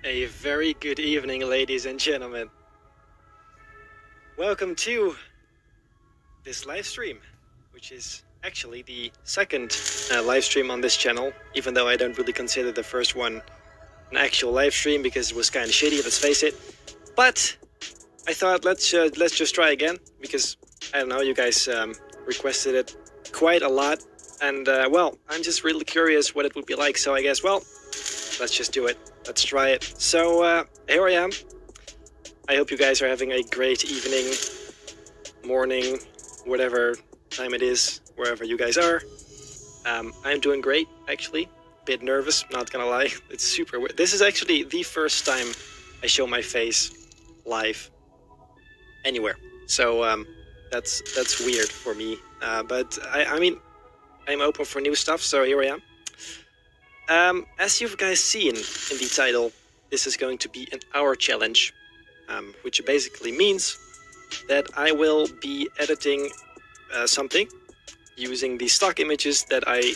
A very good evening, ladies and gentlemen. Welcome to this live stream, which is actually the second live stream on this channel, even though I don't really consider the first one an actual live stream because it was kind of shitty, let's face it. But I thought let's just try again because I don't know, you guys requested it quite a lot, and well, I'm just really curious what it would be like. So I guess, well, let's just do it. Let's try it. So here I am. I hope you guys are having a great evening, morning, whatever time it is, wherever you guys are. I'm doing great, actually. Bit nervous, not gonna lie. It's super weird. This is actually the first time I show my face live anywhere. So that's weird for me. But I mean, I'm open for new stuff, so here I am. As you've guys seen in the title, this is going to be an hour challenge, which basically means that I will be editing something using the stock images that I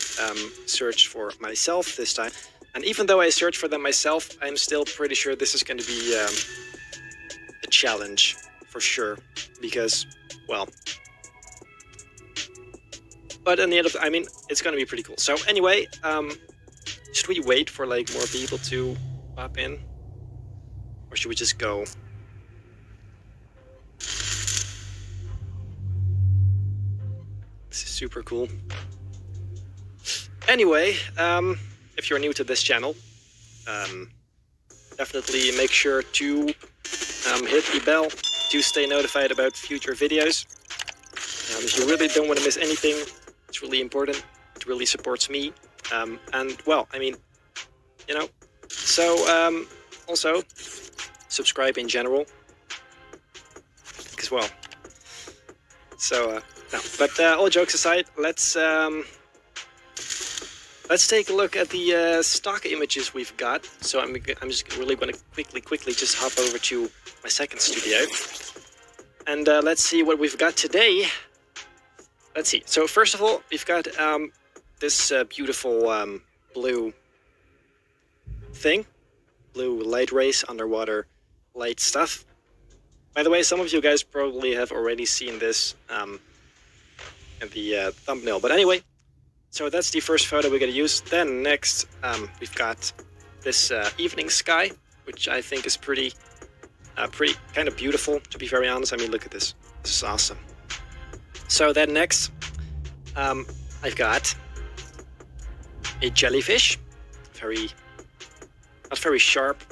searched for myself this time. And even though I searched for them myself, I'm still pretty sure this is going to be a challenge for sure, because, well, but in the end of, I mean, it's going to be pretty cool. So anyway, should we wait for like more people to pop in, or should we just go? This is super cool. Anyway, if you're new to this channel, definitely make sure to hit the bell to stay notified about future videos. If you really don't want to miss anything, it's really important. It really supports me. And well, I mean, you know, so also subscribe in general as well. So no, but all jokes aside, let's take a look at the stock images we've got. So I'm just really going to quickly just hop over to my second studio, and let's see what we've got today. Let's see. So first of all, we've got this beautiful blue thing, blue light rays, underwater light stuff. By the way, some of you guys probably have already seen this in the thumbnail, but anyway, so that's the first photo we're going to use. Then next, we've got this evening sky, which I think is pretty kind of beautiful, to be very honest. I mean, look at this. This is awesome. So then next, I've got a jellyfish, not very sharp,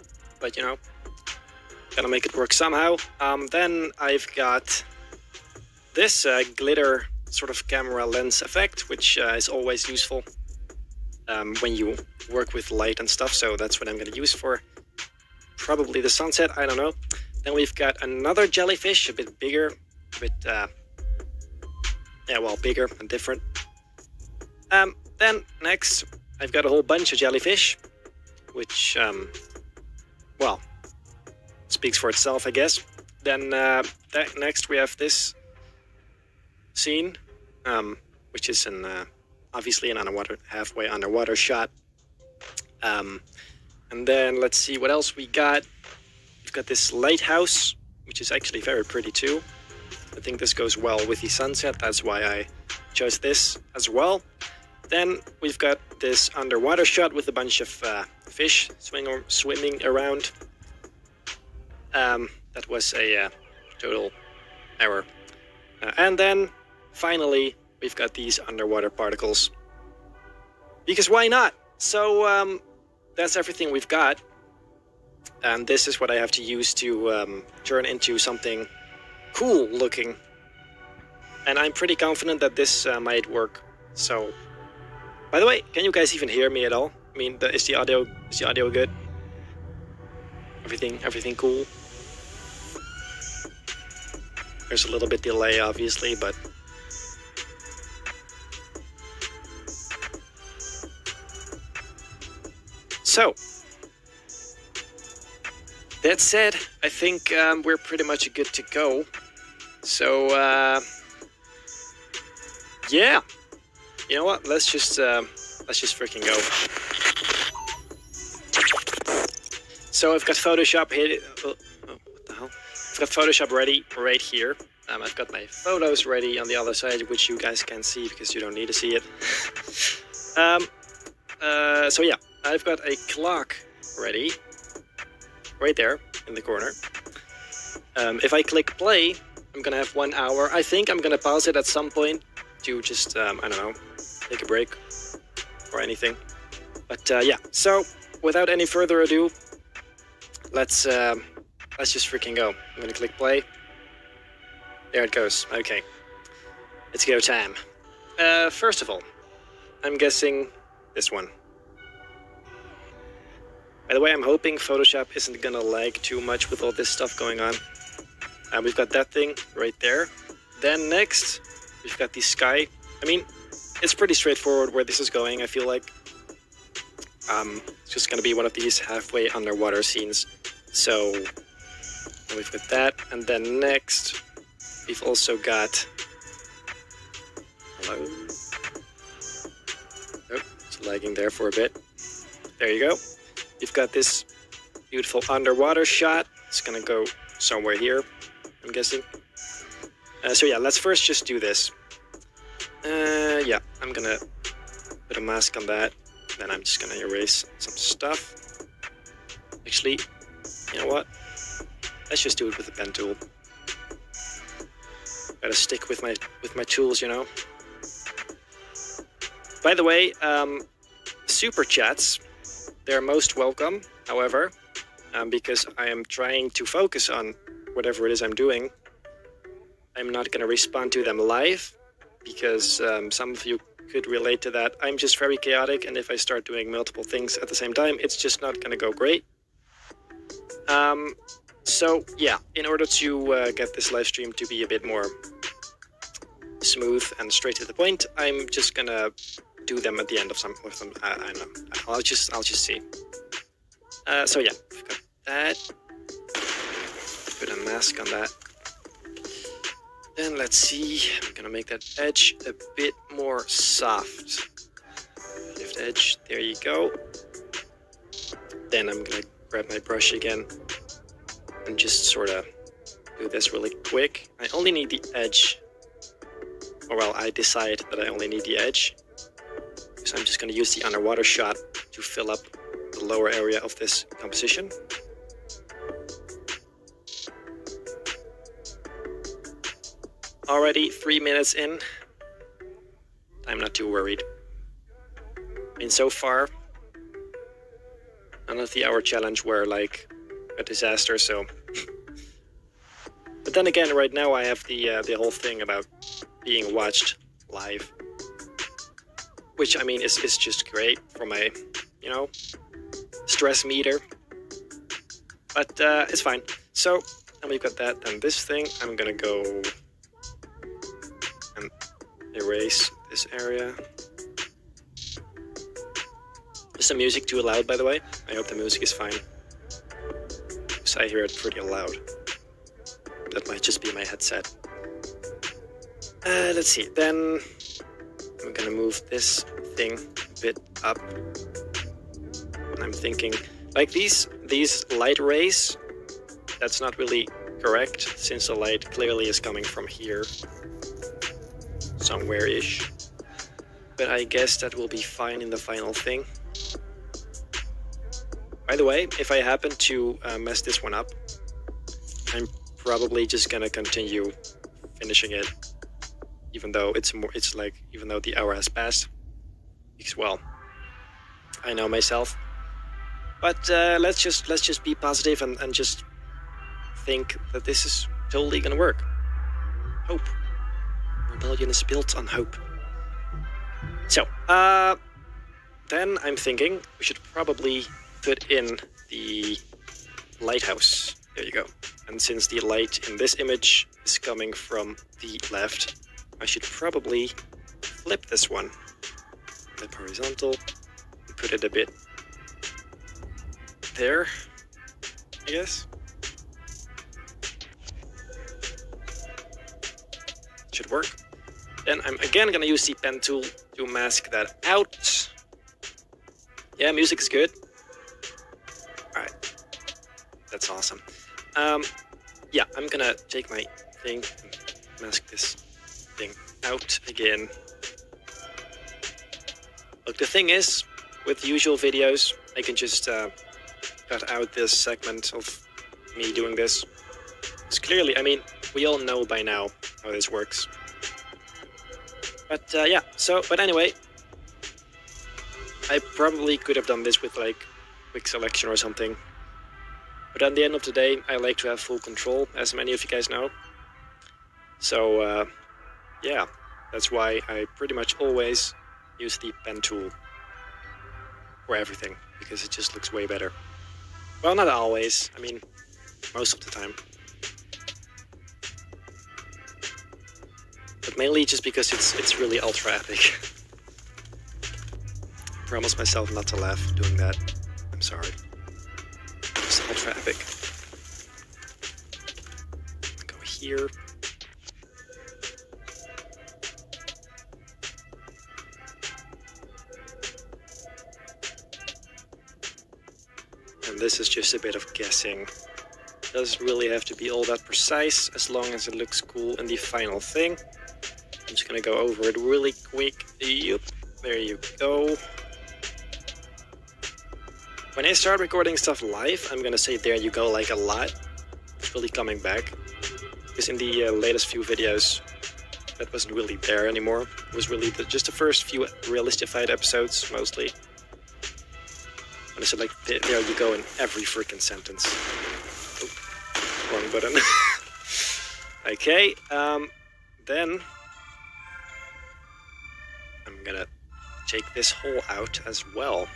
but you know, gotta make it work somehow. Then I've got this glitter sort of camera lens effect, which is always useful when you work with light and stuff. So that's what I'm gonna use for probably the sunset, I don't know. Then we've got another jellyfish, a bit bigger, a bit yeah, well, bigger and different. Then next, I've got a whole bunch of jellyfish, which, well, speaks for itself, I guess. Then next we have this scene, which is obviously an halfway underwater shot. And then let's see what else we got. We've got this lighthouse, which is actually very pretty too. I think this goes well with the sunset, that's why I chose this as well. Then we've got this underwater shot with a bunch of fish swimming around. That was a total error. And then finally, we've got these underwater particles. Because why not? So that's everything we've got. And this is what I have to use to turn into something cool looking, and I'm pretty confident that this might work. So, by the way, can you guys even hear me at all? I mean, is the audio good? Everything cool? There's a little bit delay, obviously, but so that said, I think we're pretty much good to go. So yeah, you know what? Let's just freaking go. So I've got Photoshop here. Oh, what the hell? I've got Photoshop ready right here. I've got my photos ready on the other side, which you guys can't see because you don't need to see it. So yeah, I've got a clock ready right there in the corner. If I click play, I'm gonna have 1 hour. I think I'm gonna pause it at some point to just, I don't know, take a break or anything. But yeah, so without any further ado, let's just freaking go. I'm gonna click play. There it goes. Okay, it's go time. First of all, I'm guessing this one. By the way, I'm hoping Photoshop isn't gonna lag too much with all this stuff going on. We've got that thing right there. Then next, we've got the sky. I mean, it's pretty straightforward where this is going, I feel like. It's just gonna be one of these halfway underwater scenes. So, we've got that. And then next, we've also got... Hello? Oh, it's lagging there for a bit. There you go. You've got this beautiful underwater shot. It's gonna go somewhere here, I'm guessing. So yeah, let's first just do this. Yeah, I'm gonna put a mask on that. Then I'm just gonna erase some stuff. Actually, you know what? Let's just do it with the pen tool. Gotta stick with my tools, you know. By the way, super chats, they're most welcome. However, because I am trying to focus on whatever it is I'm doing, I'm not gonna respond to them live because some of you could relate to that. I'm just very chaotic, and if I start doing multiple things at the same time, it's just not gonna go great. So yeah, in order to get this live stream to be a bit more smooth and straight to the point, I'm just gonna do them at the end of some of them. I don't know. I'll just see. So yeah, we've got that. Put a mask on that. Then let's see. I'm gonna make that edge a bit more soft. Lift edge. There you go. Then I'm gonna grab my brush again and just sort of do this really quick. I only need the edge. Or well, I decide that I only need the edge. So I'm just going to use the underwater shot to fill up the lower area of this composition. Already 3 minutes in. I'm not too worried. I mean, so far, none of the hour challenge were like a disaster, so... But then again, right now I have the whole thing about being watched live. Which, I mean, is just great for my, you know, stress meter. But it's fine. So, and we've got that. And this thing, I'm gonna go and erase this area. Is the music too loud, by the way? I hope the music is fine. Because I hear it pretty loud. That might just be my headset. Let's see. Then I'm gonna move this thing a bit up. And I'm thinking, like these light rays, that's not really correct, since the light clearly is coming from here. Somewhere-ish. But I guess that will be fine in the final thing. By the way, if I happen to mess this one up, I'm probably just gonna continue finishing it, even though even though the hour has passed, because well, I know myself. But let's just be positive and just think that this is totally gonna work. Hope. Rebellion is built on hope. So, then I'm thinking we should probably put in the lighthouse. There you go. And since the light in this image is coming from the left, I should probably flip this one. Flip horizontal. And put it a bit there, I guess. Should work. Then I'm again gonna use the pen tool to mask that out. Yeah, music is good. Alright. That's awesome. Yeah, I'm gonna take my thing and mask this thing out again. Look, the thing is, with usual videos, I can just cut out this segment of me doing this. It's clearly, I mean, we all know by now how this works. But yeah, but anyway, I probably could have done this with like quick selection or something. But at the end of the day, I like to have full control, as many of you guys know. So yeah, that's why I pretty much always use the pen tool for everything, because it just looks way better. Well, not always, I mean, most of the time. But mainly just because it's really ultra epic. I promised myself not to laugh doing that. I'm sorry. It's ultra epic. Go here. And this is just a bit of guessing. Doesn't really have to be all that precise, as long as it looks cool in the final thing. I'm just gonna go over it really quick. Yep, there you go. When I start recording stuff live, I'm gonna say there you go like a lot. It's really coming back. Because in the latest few videos, that wasn't really there anymore. It was really just the first few realistified episodes, mostly. When I said like, there you go in every freaking sentence. Oh, wrong button. Okay, then I'm gonna take this hole out as well.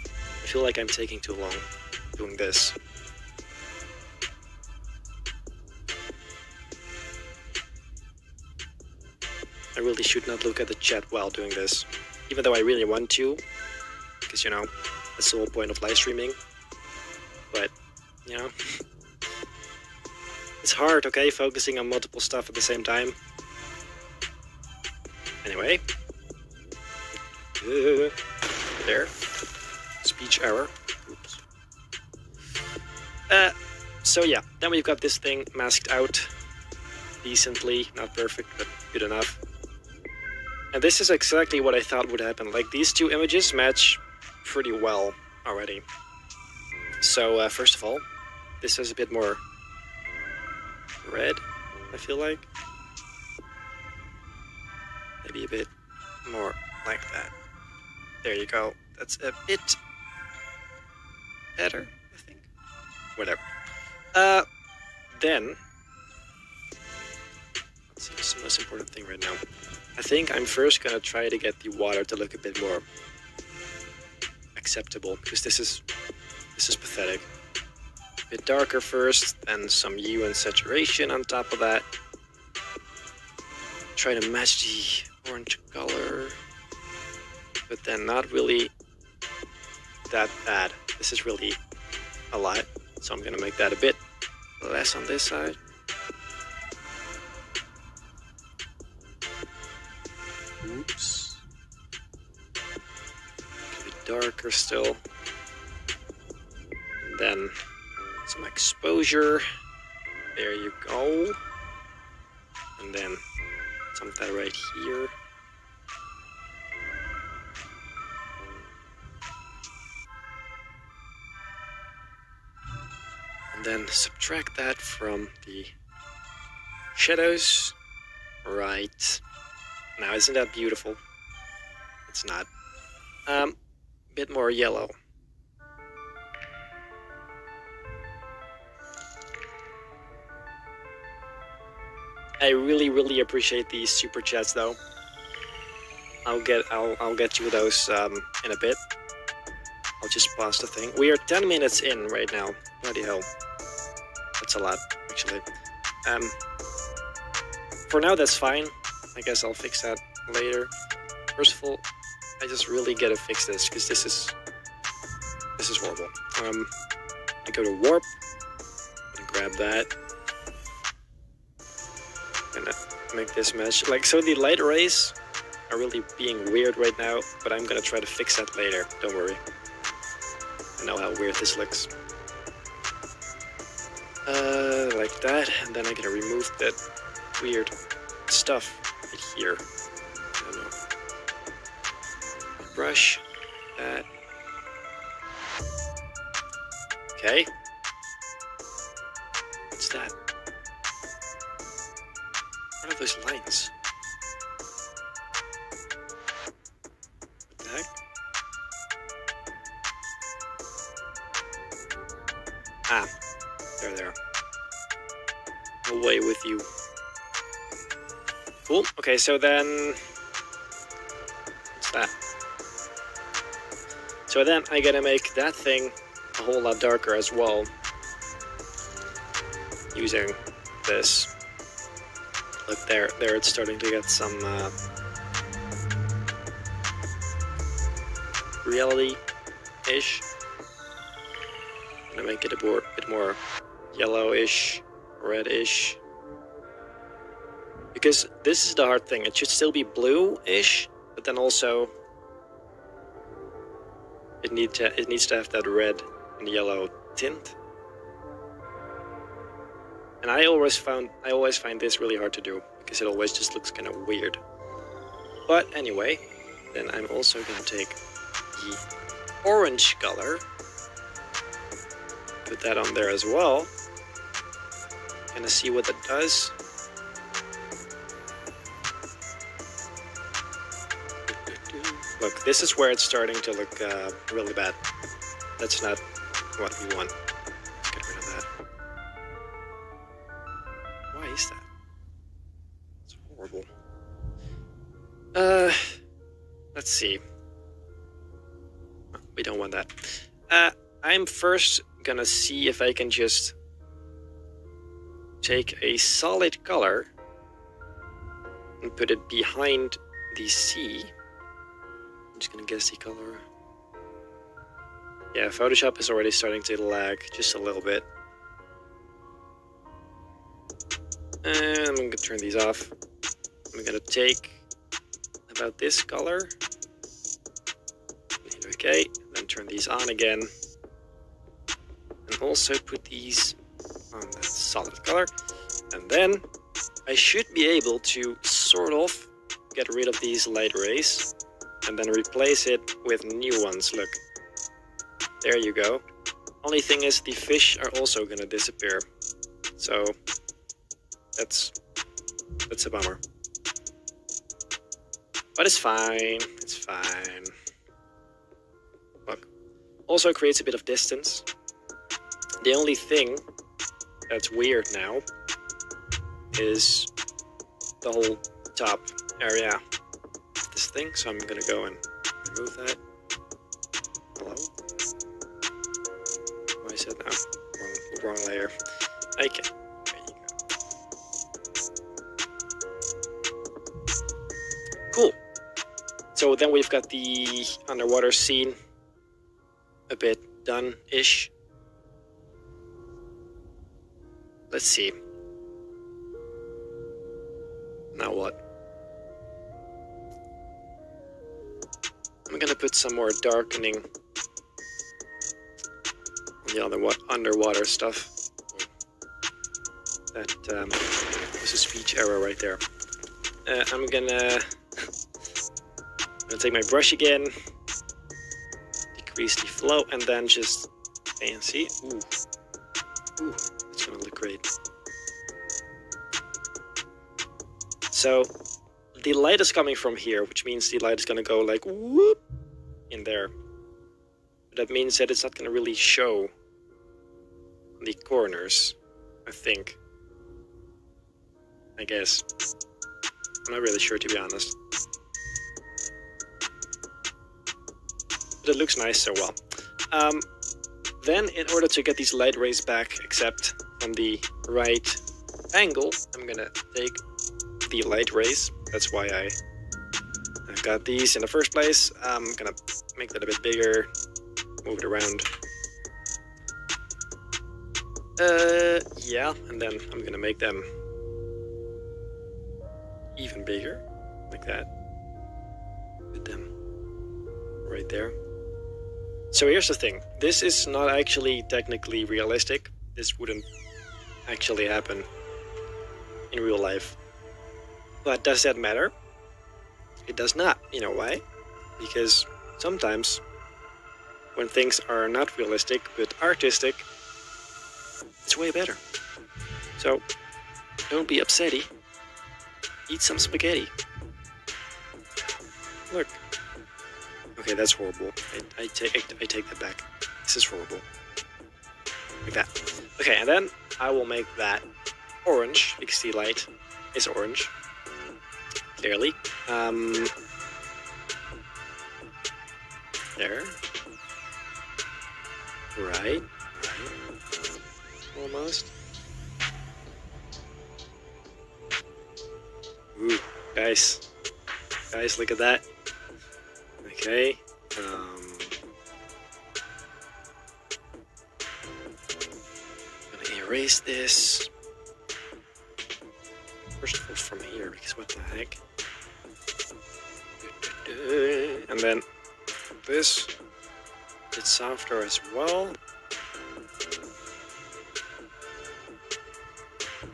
I feel like I'm taking too long doing this. I really should not look at the chat while doing this, even though I really want to, because, you know, that's the whole point of live streaming. But, you know, it's hard, okay, focusing on multiple stuff at the same time. Anyway, there, speech error. Oops. So yeah, then we've got this thing masked out decently, not perfect, but good enough. And this is exactly what I thought would happen. Like, these two images match pretty well already. So first of all, this has a bit more red, I feel like. Maybe a bit more like that. There you go. That's a bit better, I think. Whatever. Then, let's see, what's the most important thing right now? I think I'm first gonna try to get the water to look a bit more acceptable, because this is pathetic. A bit darker first, then some hue and saturation on top of that. Try to match the orange color, but then not really that bad. This is really a lot, so I'm gonna make that a bit less on this side. Oops. A bit darker still. And then some exposure. There you go. And then some of that right here. And then subtract that from the shadows. Right. Now, isn't that beautiful? It's not. Bit more yellow. I really appreciate these super chats, though. I'll get you those in a bit. I'll just pause the thing. We are 10 minutes in right now. Bloody hell. That's a lot, actually. For now, that's fine. I guess I'll fix that later. First of all, I just really gotta fix this, because this is horrible. I go to warp, and grab that, and make this mesh. Like, so the light rays are really being weird right now, but I'm gonna try to fix that later. Don't worry. I know how weird this looks. Like that, and then I'm gonna remove that weird stuff right here. I don't know. Brush that. Okay. What's that? What are those lines? What the heck? Ah, there. Away with you. Cool. Okay, so then... What's that? So then I gotta make that thing a whole lot darker as well. Using this. Look, there it's starting to get some reality-ish. I'm gonna make it a bit more yellowish, reddish. Because this is the hard thing. It should still be blue-ish, but then also it needs to have that red and yellow tint. And I always find this really hard to do because it always just looks kind of weird. But anyway, then I'm also gonna take the orange color, put that on there as well. Gonna see what that does. Look, this is where it's starting to look really bad. That's not what we want. Let's get rid of that. Why is that? It's horrible. Let's see. We don't want that. I'm first gonna see if I can just take a solid color and put it behind the C. I'm just gonna guess the color. Yeah, Photoshop is already starting to lag just a little bit. And I'm gonna turn these off. I'm gonna take about this color. Okay, then turn these on again. And also put these on that solid color. And then I should be able to sort of get rid of these light rays and then replace it with new ones. Look, there you go. Only thing is the fish are also gonna disappear. So that's a bummer. But it's fine, it's fine. Look, also creates a bit of distance. The only thing that's weird now is the whole top area of this thing. So I'm gonna go and remove that. Hello? Why is that now? Wrong layer. Okay. There you go. Cool. So then we've got the underwater scene a bit done-ish. Let's see. Now what? I'm gonna put some more darkening on the underwater stuff. That was a speech error right there. I'm gonna take my brush again, decrease the flow, and then just fancy. Ooh, it's gonna look great. So the light is coming from here, which means the light is gonna go like whoop in there. But that means that it's not gonna really show on the corners, I think. I guess. I'm not really sure, to be honest. But it looks nice so well. Then, in order to get these light rays back, except from the right angle, I'm gonna take the light rays. That's why I got these in the first place. I'm gonna make that a bit bigger, move it around. Yeah, and then I'm gonna make them even bigger, like that. Put them right there. So here's the thing. This is not actually technically realistic. This wouldn't actually happen in real life. But does that matter? It does not. You know why? Because sometimes when things are not realistic but artistic, it's way better. So don't be upsetty. Eat some spaghetti. Look. Okay, that's horrible. I take that back. This is horrible. Like that. Okay, and then I will make that orange because the light is orange. Clearly. There. Right. Almost. Ooh, guys. Guys, look at that. Okay. I'm gonna erase this. First of all, from here, because what the heck? And then this. It's softer as well.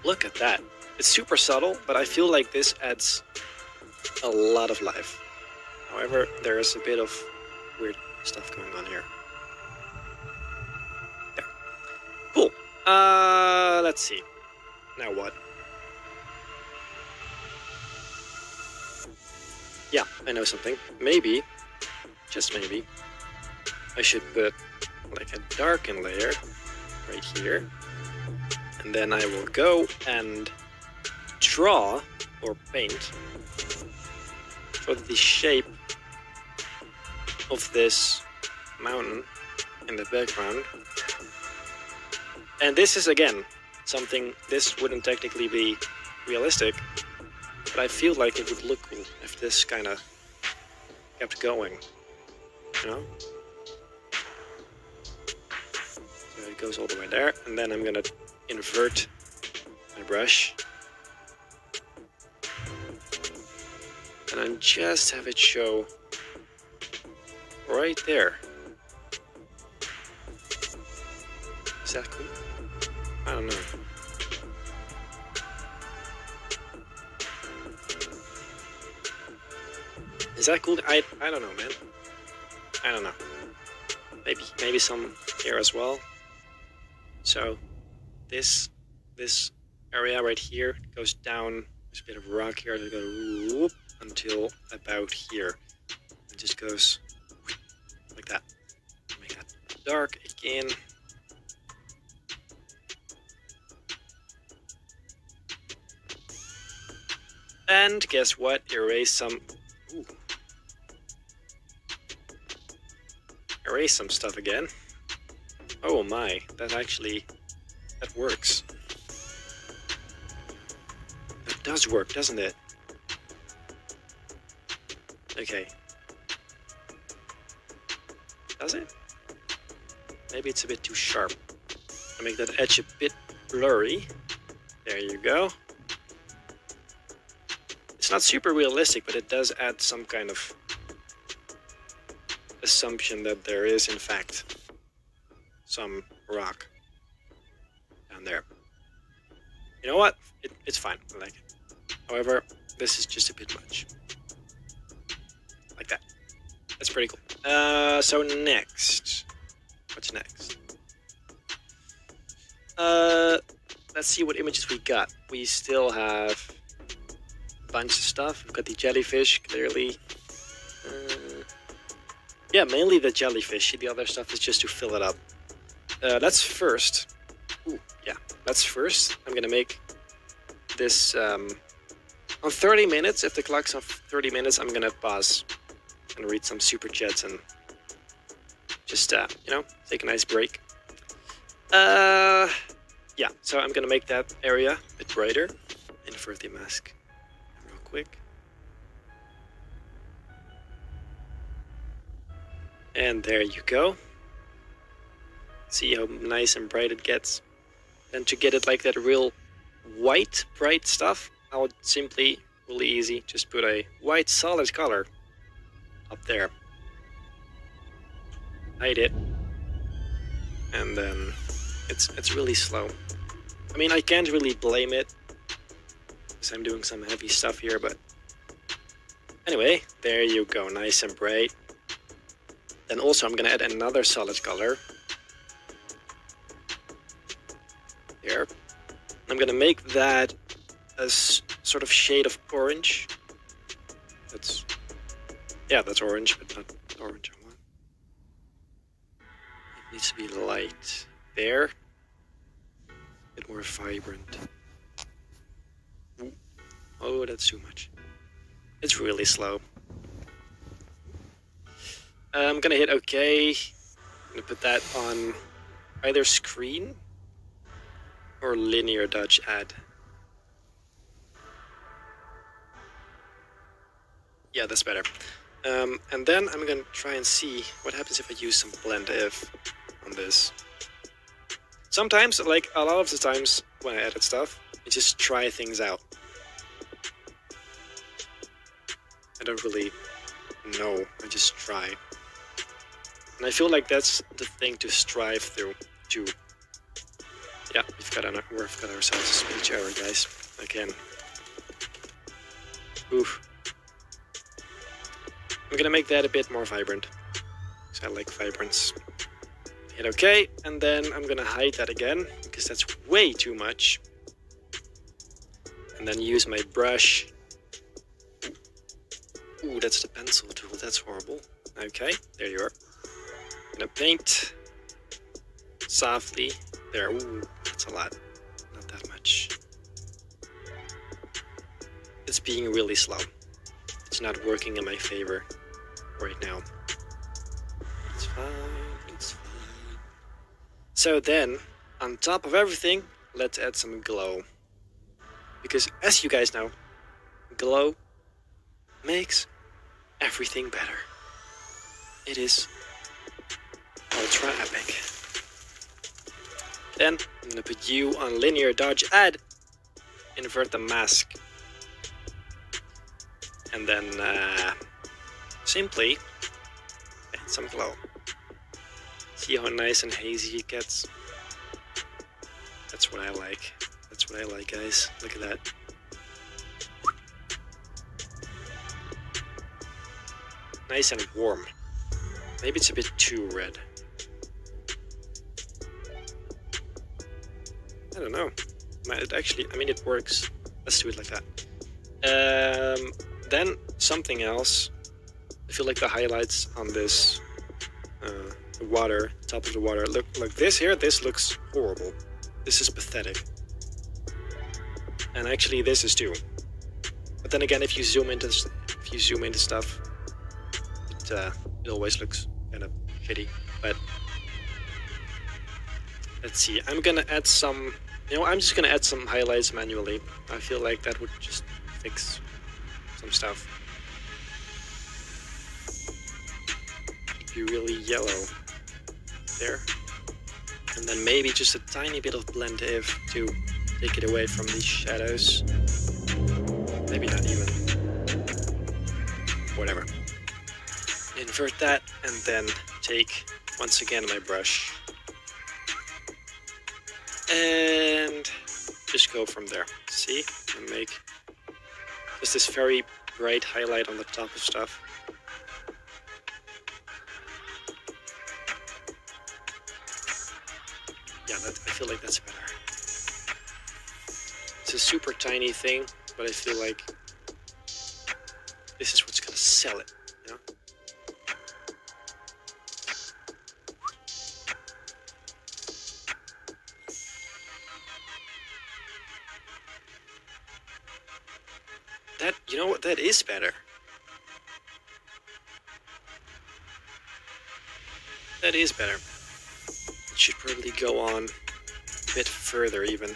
Look at that. It's super subtle, but I feel like this adds a lot of life. However, there is a bit of weird stuff going on here. There. Cool. Let's see. Now what? Yeah, I know something. Maybe, just maybe, I should put like a darken layer right here. And then I will go and draw or paint for the shape of this mountain in the background. And this is again something, this wouldn't technically be realistic, but I feel like it would look cool if this kind of kept going, you know? So it goes all the way there, and then I'm gonna invert my brush and then just have it show right there. Is that cool? I don't know. Is that cool? I don't know, man. I don't know. Maybe some here as well. So this area right here goes down. There's a bit of rock here that goes whoop until about here. It just goes like that. Make that dark again. And guess what? Erase some. Ooh. Erase some stuff again. Oh my, that works. That does work, doesn't it? Okay. Does it? Maybe it's a bit too sharp. I'll make that edge a bit blurry. There you go. It's not super realistic, but it does add some kind of assumption that there is, in fact, some rock down there. You know what? It's fine. I like it. However, this is just a bit much. Like that. That's pretty cool. So next. What's next? Let's see what images we got. We still have a bunch of stuff. We've got the jellyfish, clearly. Yeah, mainly the jellyfish. The other stuff is just to fill it up. Let's first. Let's first. I'm gonna make this on 30 minutes. If the clock's on 30 minutes, I'm gonna pause and read some super chats and just take a nice break. Yeah. So I'm gonna make that area a bit brighter. Invert the mask real quick. And there you go. See how nice and bright it gets. And to get it like that real white, bright stuff, I'll simply, really easy, just put a white solid color up there. Hide it. And then it's really slow. I mean, I can't really blame it, because I'm doing some heavy stuff here, but anyway, there you go, nice and bright. Then also I'm gonna add another solid color. Here. I'm gonna make that a sort of shade of orange. That's orange, but not orange I want. It needs to be light. There. A bit more vibrant. Ooh. Oh, that's too much. It's really slow. I'm gonna hit OK. I'm gonna put that on either screen or linear dodge add. Yeah, that's better. And then I'm gonna try and see what happens if I use some blend if on this. Sometimes, like a lot of the times when I edit stuff, I just try things out. I don't really know, I just try. And I feel like that's the thing to strive through, too. Yeah, we've got ourselves a speech error, guys. Again. Oof. I'm gonna make that a bit more vibrant, because I like vibrance. Hit OK, and then I'm gonna hide that again, because that's way too much. And then use my brush. Ooh, that's the pencil tool, that's horrible. Okay, there you are. I'm gonna paint softly. There, ooh, that's a lot. Not that much. It's being really slow. It's not working in my favor right now. It's fine, it's fine. So then, on top of everything, let's add some glow. Because as you guys know, glow makes everything better. It is ultra epic. Then I'm gonna put you on linear dodge add, invert the mask, and then simply add some glow. See how nice and hazy it gets? That's what I like. That's what I like, guys. Look at that. Nice and warm. Maybe it's a bit too red. I don't know. It actually, I mean, it works. Let's do it like that. Then something else. I feel like the highlights on this the water, top of the water, look like this here. This looks horrible. This is pathetic. And actually, this is too. But then again, if you zoom into stuff, it always looks kind of shitty. But let's see. I'm gonna add some. I'm just gonna add some highlights manually. I feel like that would just fix some stuff. Be really yellow there, and then maybe just a tiny bit of blend if to take it away from these shadows. Maybe not even. Whatever. Invert that, and then take once again my brush and just go from there. See, and make just this very bright highlight on the top of stuff. Yeah, I feel like that's better. It's a super tiny thing, but I feel like this is what's gonna sell it, you know? You know what? That is better. That is better. It should probably go on a bit further even.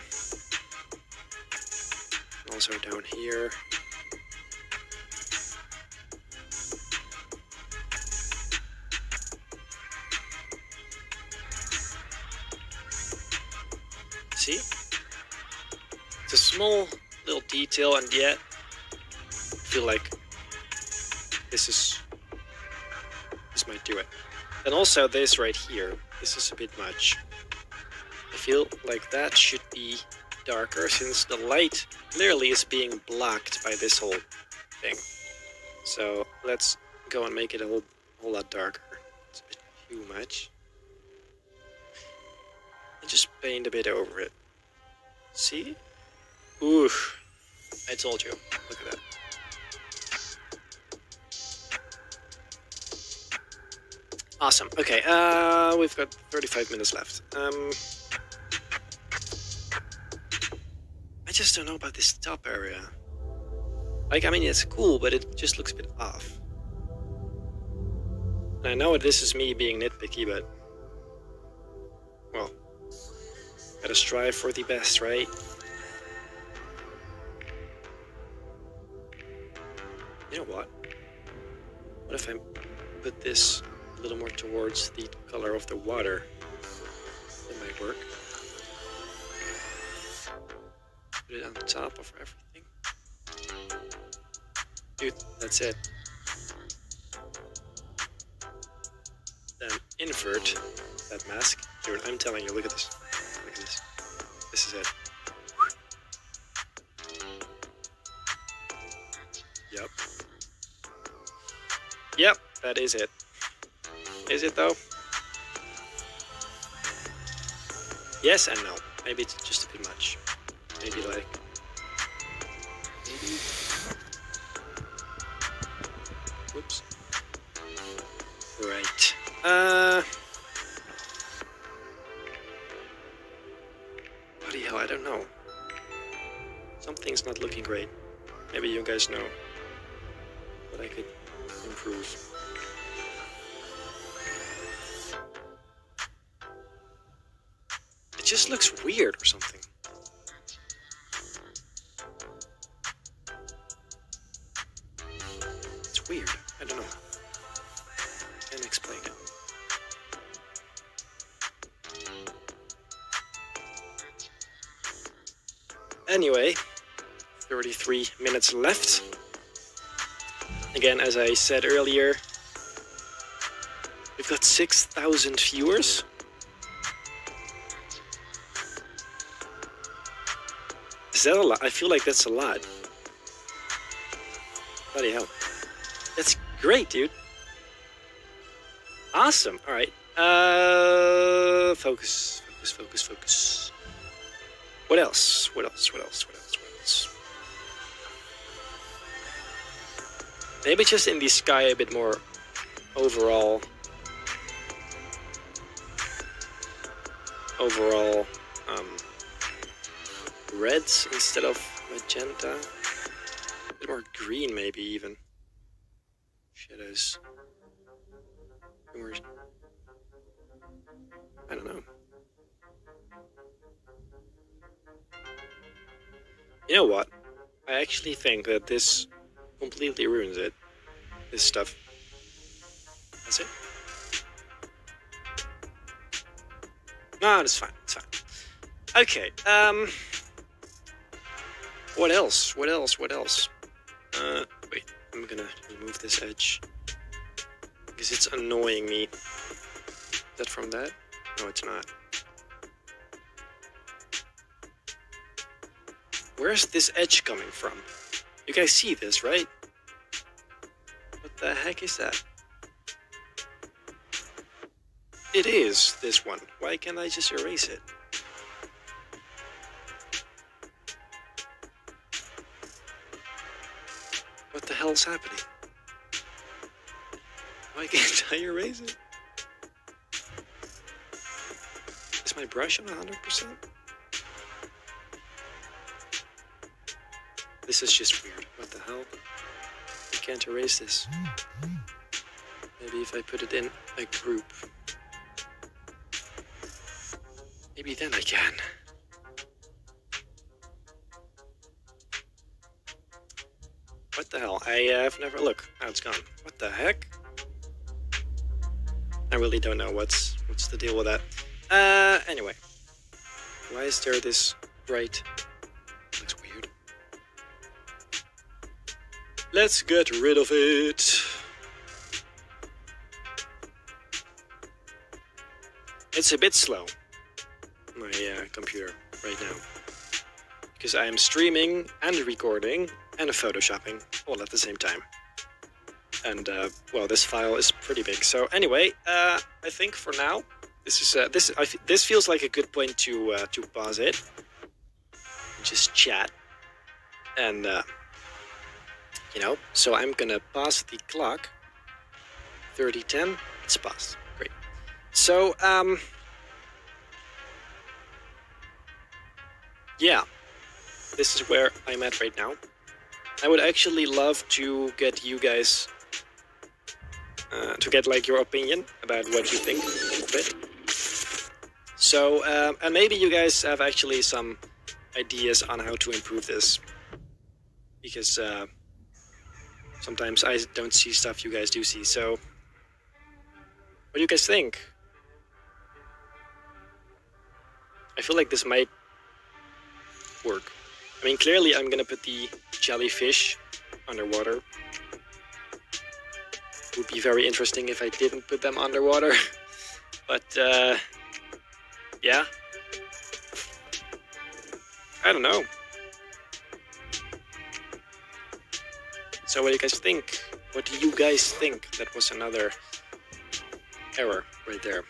Also down here. See? It's a small little detail, and yet I feel like this might do it. And also this right here, this is a bit much. I feel like that should be darker since the light clearly is being blocked by this whole thing. So let's go and make it a whole lot darker. It's a bit too much. And just paint a bit over it. See? Ooh, I told you. Look at that. Awesome. Okay, we've got 35 minutes left. I just don't know about this top area. Like, I mean, it's cool, but it just looks a bit off. And I know this is me being nitpicky, but... well, gotta strive for the best, right? You know what? What if I put this a little more towards the color of the water? That might work. Put it on top of everything. Dude, that's it. Then invert that mask. Dude, I'm telling you, look at this. Look at this. This is it. Yep. Yep, that is it. Is it though? Yes and no. Maybe it's just a bit much. Maybe like... maybe... whoops. Right. Bloody hell, I don't know. Something's not looking great. Maybe you guys know what I could improve. It just looks weird or something. It's weird. I don't know. Can't explain it. Anyway, 33 minutes left. Again, as I said earlier, we've got 6,000 viewers. Is that a lot? I feel like that's a lot. Bloody hell. That's great, dude. Awesome. All right. Focus. What else? What else? Maybe just in the sky a bit more overall. Reds instead of magenta. A bit more green, maybe even. Shadows. More... I don't know. You know what? I actually think that this completely ruins it. This stuff. That's it. No, it's fine. It's fine. Okay. What else? Wait. I'm gonna remove this edge because it's annoying me. Is that from that? No, it's not. Where's this edge coming from? You guys see this, right? What the heck is that? It is this one. Why can't I just erase it? What the hell's happening? Why can't I erase it? Is my brush on 100%? This is just weird. What the hell? I can't erase this. Maybe if I put it in a group. Maybe then I can. What the hell? I have never... Look, now it's gone. What the heck? I really don't know what's the deal with that. Anyway. Why is there this bright... Looks weird. Let's get rid of it. It's a bit slow, my computer right now. because I am streaming and recording and photoshopping all at the same time. And well, this file is pretty big. So anyway, I think for now, this feels like a good point to pause it, just chat, and you know. So I'm gonna pause the clock. 30:10. It's paused. Great. So yeah, this is where I'm at right now. I would actually love to get you guys to get like your opinion about what you think of it. So and maybe you guys have actually some ideas on how to improve this, because sometimes I don't see stuff you guys do see. So what do you guys think? I feel like this might work. I mean, clearly I'm gonna put the jellyfish underwater. It would be very interesting if I didn't put them underwater. But yeah, I don't know. So what do you guys think? What do you guys think? That was another error right there.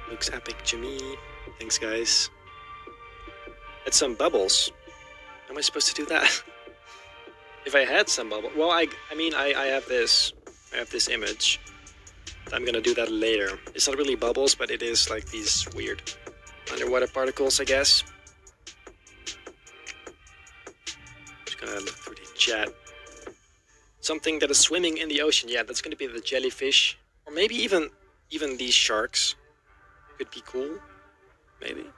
Looks epic to me. Thanks, guys. Add some bubbles. How am I supposed to do that? If I had some bubble, well, I mean, I have this image. I'm gonna do that later. It's not really bubbles, but it is like these weird underwater particles, I guess. Just gonna look through the chat. Something that is swimming in the ocean. Yeah, that's gonna be the jellyfish, or maybe even these sharks. Could be cool, maybe.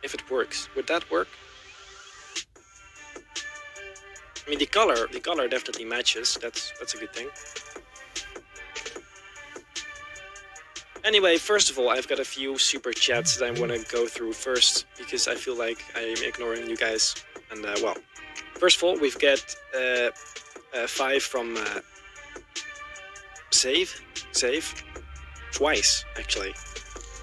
If it works, would that work? I mean, the color definitely matches. That's a good thing. Anyway, first of all, I've got a few super chats that I want to go through first, because I feel like I'm ignoring you guys. And well, first of all, we've got 5 from Save twice actually.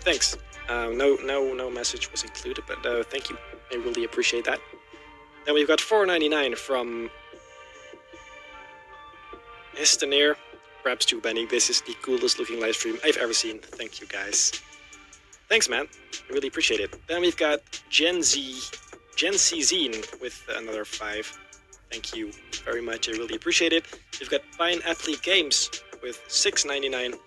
Thanks. No message was included, but thank you. I really appreciate that. Then we've got 4.99 from Estenir. Perhaps too, Benny. This is the coolest looking live stream I've ever seen. Thank you, guys. Thanks, man. I really appreciate it. Then we've got Gen Z Zine with another 5. Thank you very much. I really appreciate it. We've got Pineapple Games with 6.99.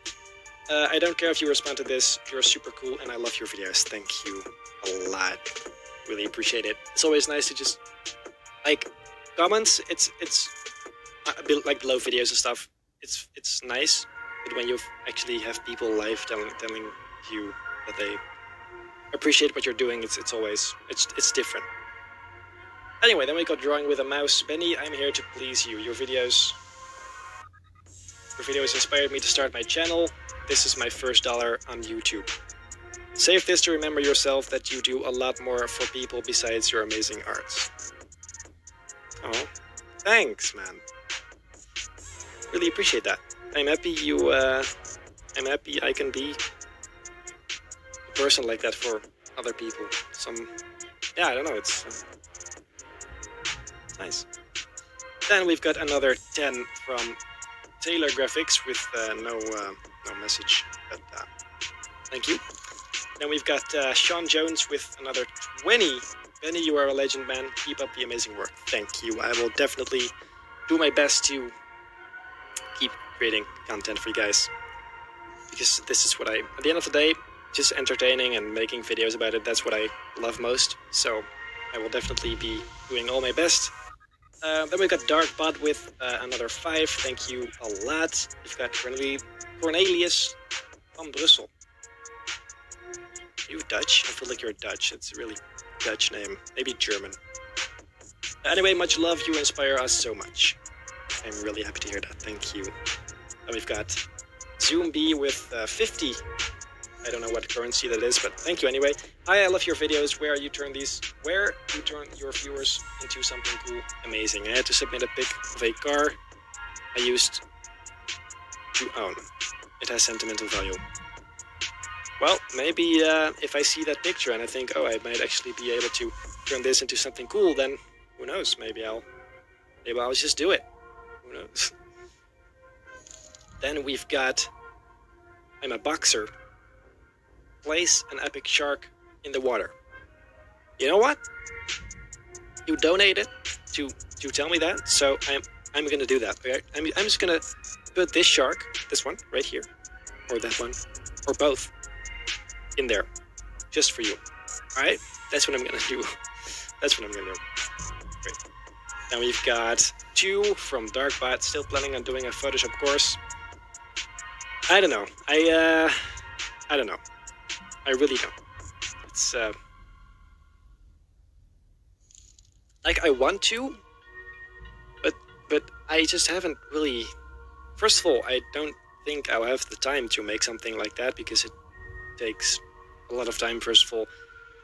I don't care if you respond to this. You're super cool, and I love your videos. Thank you a lot. Really appreciate it. It's always nice to just like comments. It's like below videos and stuff. It's nice, but when you actually have people live telling you that they appreciate what you're doing, it's always different. Anyway, then we got Drawing with a Mouse. Benny, I'm here to please you. Your videos inspired me to start my channel. This is my first dollar on YouTube. Save this to remember yourself that you do a lot more for people besides your amazing arts. Oh, thanks, man. Really appreciate that. I'm happy I'm happy I can be a person like that for other people. Yeah, I don't know. It's nice. Then we've got another 10 from Taylor Graphics with no message, but thank you. Then we've got Sean Jones with another 20. Benny, you are a legend, man. Keep up the amazing work. Thank you. I will definitely do my best to keep creating content for you guys, because this is what at the end of the day, just entertaining and making videos about it. That's what I love most. So I will definitely be doing all my best. Then we've got Darkbot with another 5. Thank you a lot. We've got Cornelius from Brussels. Are you Dutch? I feel like you're Dutch. It's a really Dutch name. Maybe German. Anyway, much love. You inspire us so much. I'm really happy to hear that. Thank you. And we've got ZoomB with 50. I don't know what currency that is, but thank you anyway. Hi, I love your videos. Where you turn your viewers into something cool. Amazing. I had to submit a pic of a car I used to own. It has sentimental value. well, maybe if I see that picture and I think, oh, I might actually be able to turn this into something cool, then who knows? Maybe I'll just do it. Who knows? Then we've got, I'm a boxer. Place an epic shark in the water. You know what? You donated to tell me that, so I'm gonna do that. Okay, I'm just gonna put this shark, this one right here, or that one, or both, in there, just for you. All right, that's what I'm gonna do. That's what I'm gonna do. Great. Then we've got 2 from Darkbot. Still planning on doing a Photoshop course. I don't know. I don't know. I really don't. It's like I want to, but I just haven't really. First of all, I don't think I'll have the time to make something like that because it takes a lot of time, first of all.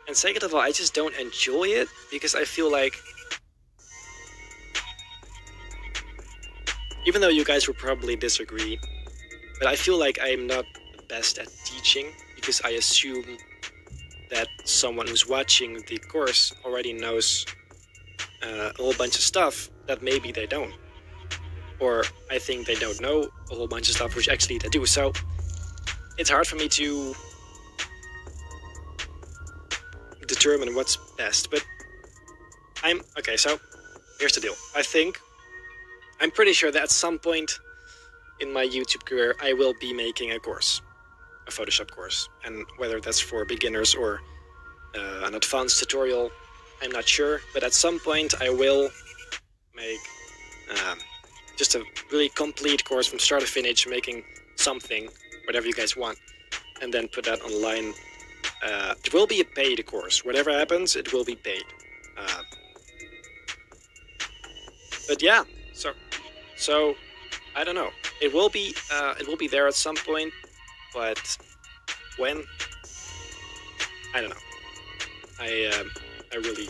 And second of all, I just don't enjoy it because I feel like, even though you guys will probably disagree, but I feel like I'm not the best at teaching because I assume that someone who's watching the course already knows a whole bunch of stuff that maybe they don't. Or I think they don't know a whole bunch of stuff which actually they do. So it's hard for me to determine what's best. But okay, so here's the deal. I'm pretty sure that at some point in my YouTube career I will be making a course, a Photoshop course. And whether that's for beginners or an advanced tutorial, I'm not sure. But at some point I will make just a really complete course from start to finish, making something, whatever you guys want, and then put that online. It will be a paid course. Whatever happens, it will be paid. But yeah, so I don't know. It will be there at some point, but when? I don't know. I really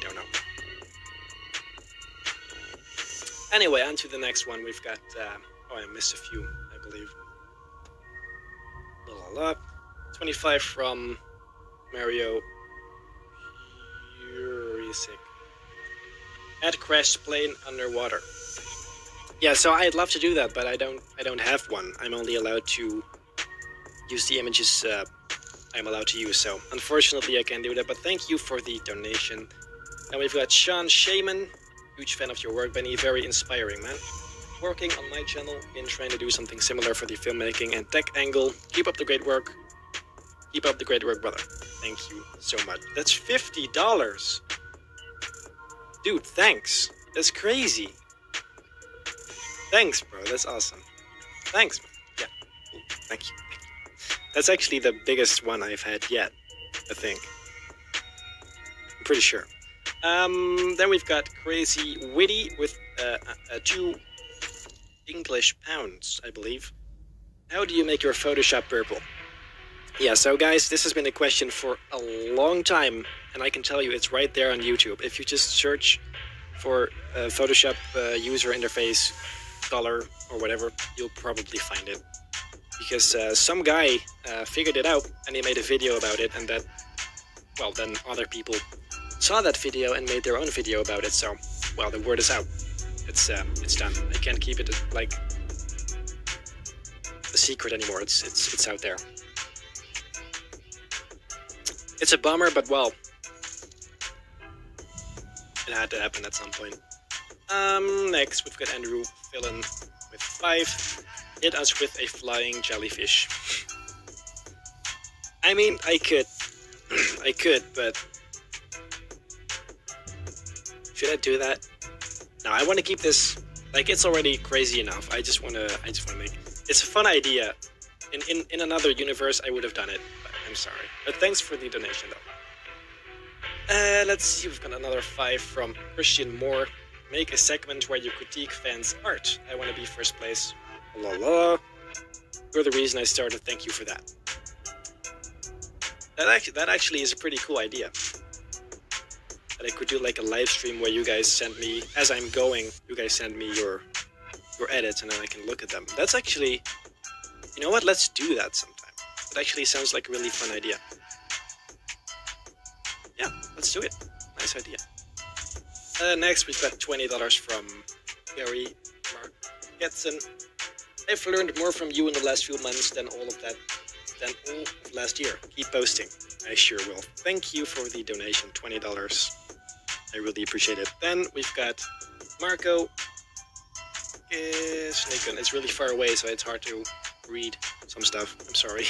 don't know. Anyway, on to the next one. We've got, I missed a few, I believe. 25 from Mario Jurisic. Add crashed plane underwater. Yeah, so I'd love to do that, but I don't have one. I'm only allowed to use the images I'm allowed to use, so unfortunately I can't do that, but thank you for the donation. And we've got Sean Shaman. Huge fan of your work, Benny. Very inspiring, man. Working on my channel, been trying to do something similar for the filmmaking and tech angle. Keep up the great work. Keep up the great work, brother. Thank you so much. That's $50. Dude, thanks. That's crazy. Thanks, bro. That's awesome. Thanks. Yeah. Cool. Thank you. That's actually the biggest one I've had yet, I think. I'm pretty sure. Then we've got Crazy Witty with 2 English pounds, I believe. How do you make your Photoshop purple? Yeah, so guys, this has been a question for a long time, and I can tell you it's right there on YouTube. If you just search for Photoshop user interface color or whatever, you'll probably find it. Because some guy figured it out and he made a video about it, and that, well, then other people saw that video and made their own video about it. So, well, the word is out. It's done. I can't keep it like a secret anymore. It's out there. It's a bummer, but well, it had to happen at some point. Next we've got Andrew Fillen with 5. Hit us with a flying jellyfish. I mean, I could, but should I do that? No, I want to keep this, like, it's already crazy enough. I just want to make, it's a fun idea. In another universe, I would have done it, but I'm sorry. But thanks for the donation, though. Let's see, we've got another 5 from Christian Moore. Make a segment where you critique fans' art. I want to be first place. La la. You're the reason I started. Thank you for that. That actually is a pretty cool idea. That I could do like a live stream where you guys send me, as I'm going, you guys send me your edits and then I can look at them. That's actually, you know what? Let's do that sometime. It actually sounds like a really fun idea. Yeah, let's do it. Nice idea. Next, we've got $20 from Gary Margetson. I've learned more from you in the last few months than all of last year. Keep posting. I sure will. Thank you for the donation, $20. I really appreciate it. Then we've got Marco Snicken. It's really far away, so it's hard to read some stuff. I'm sorry.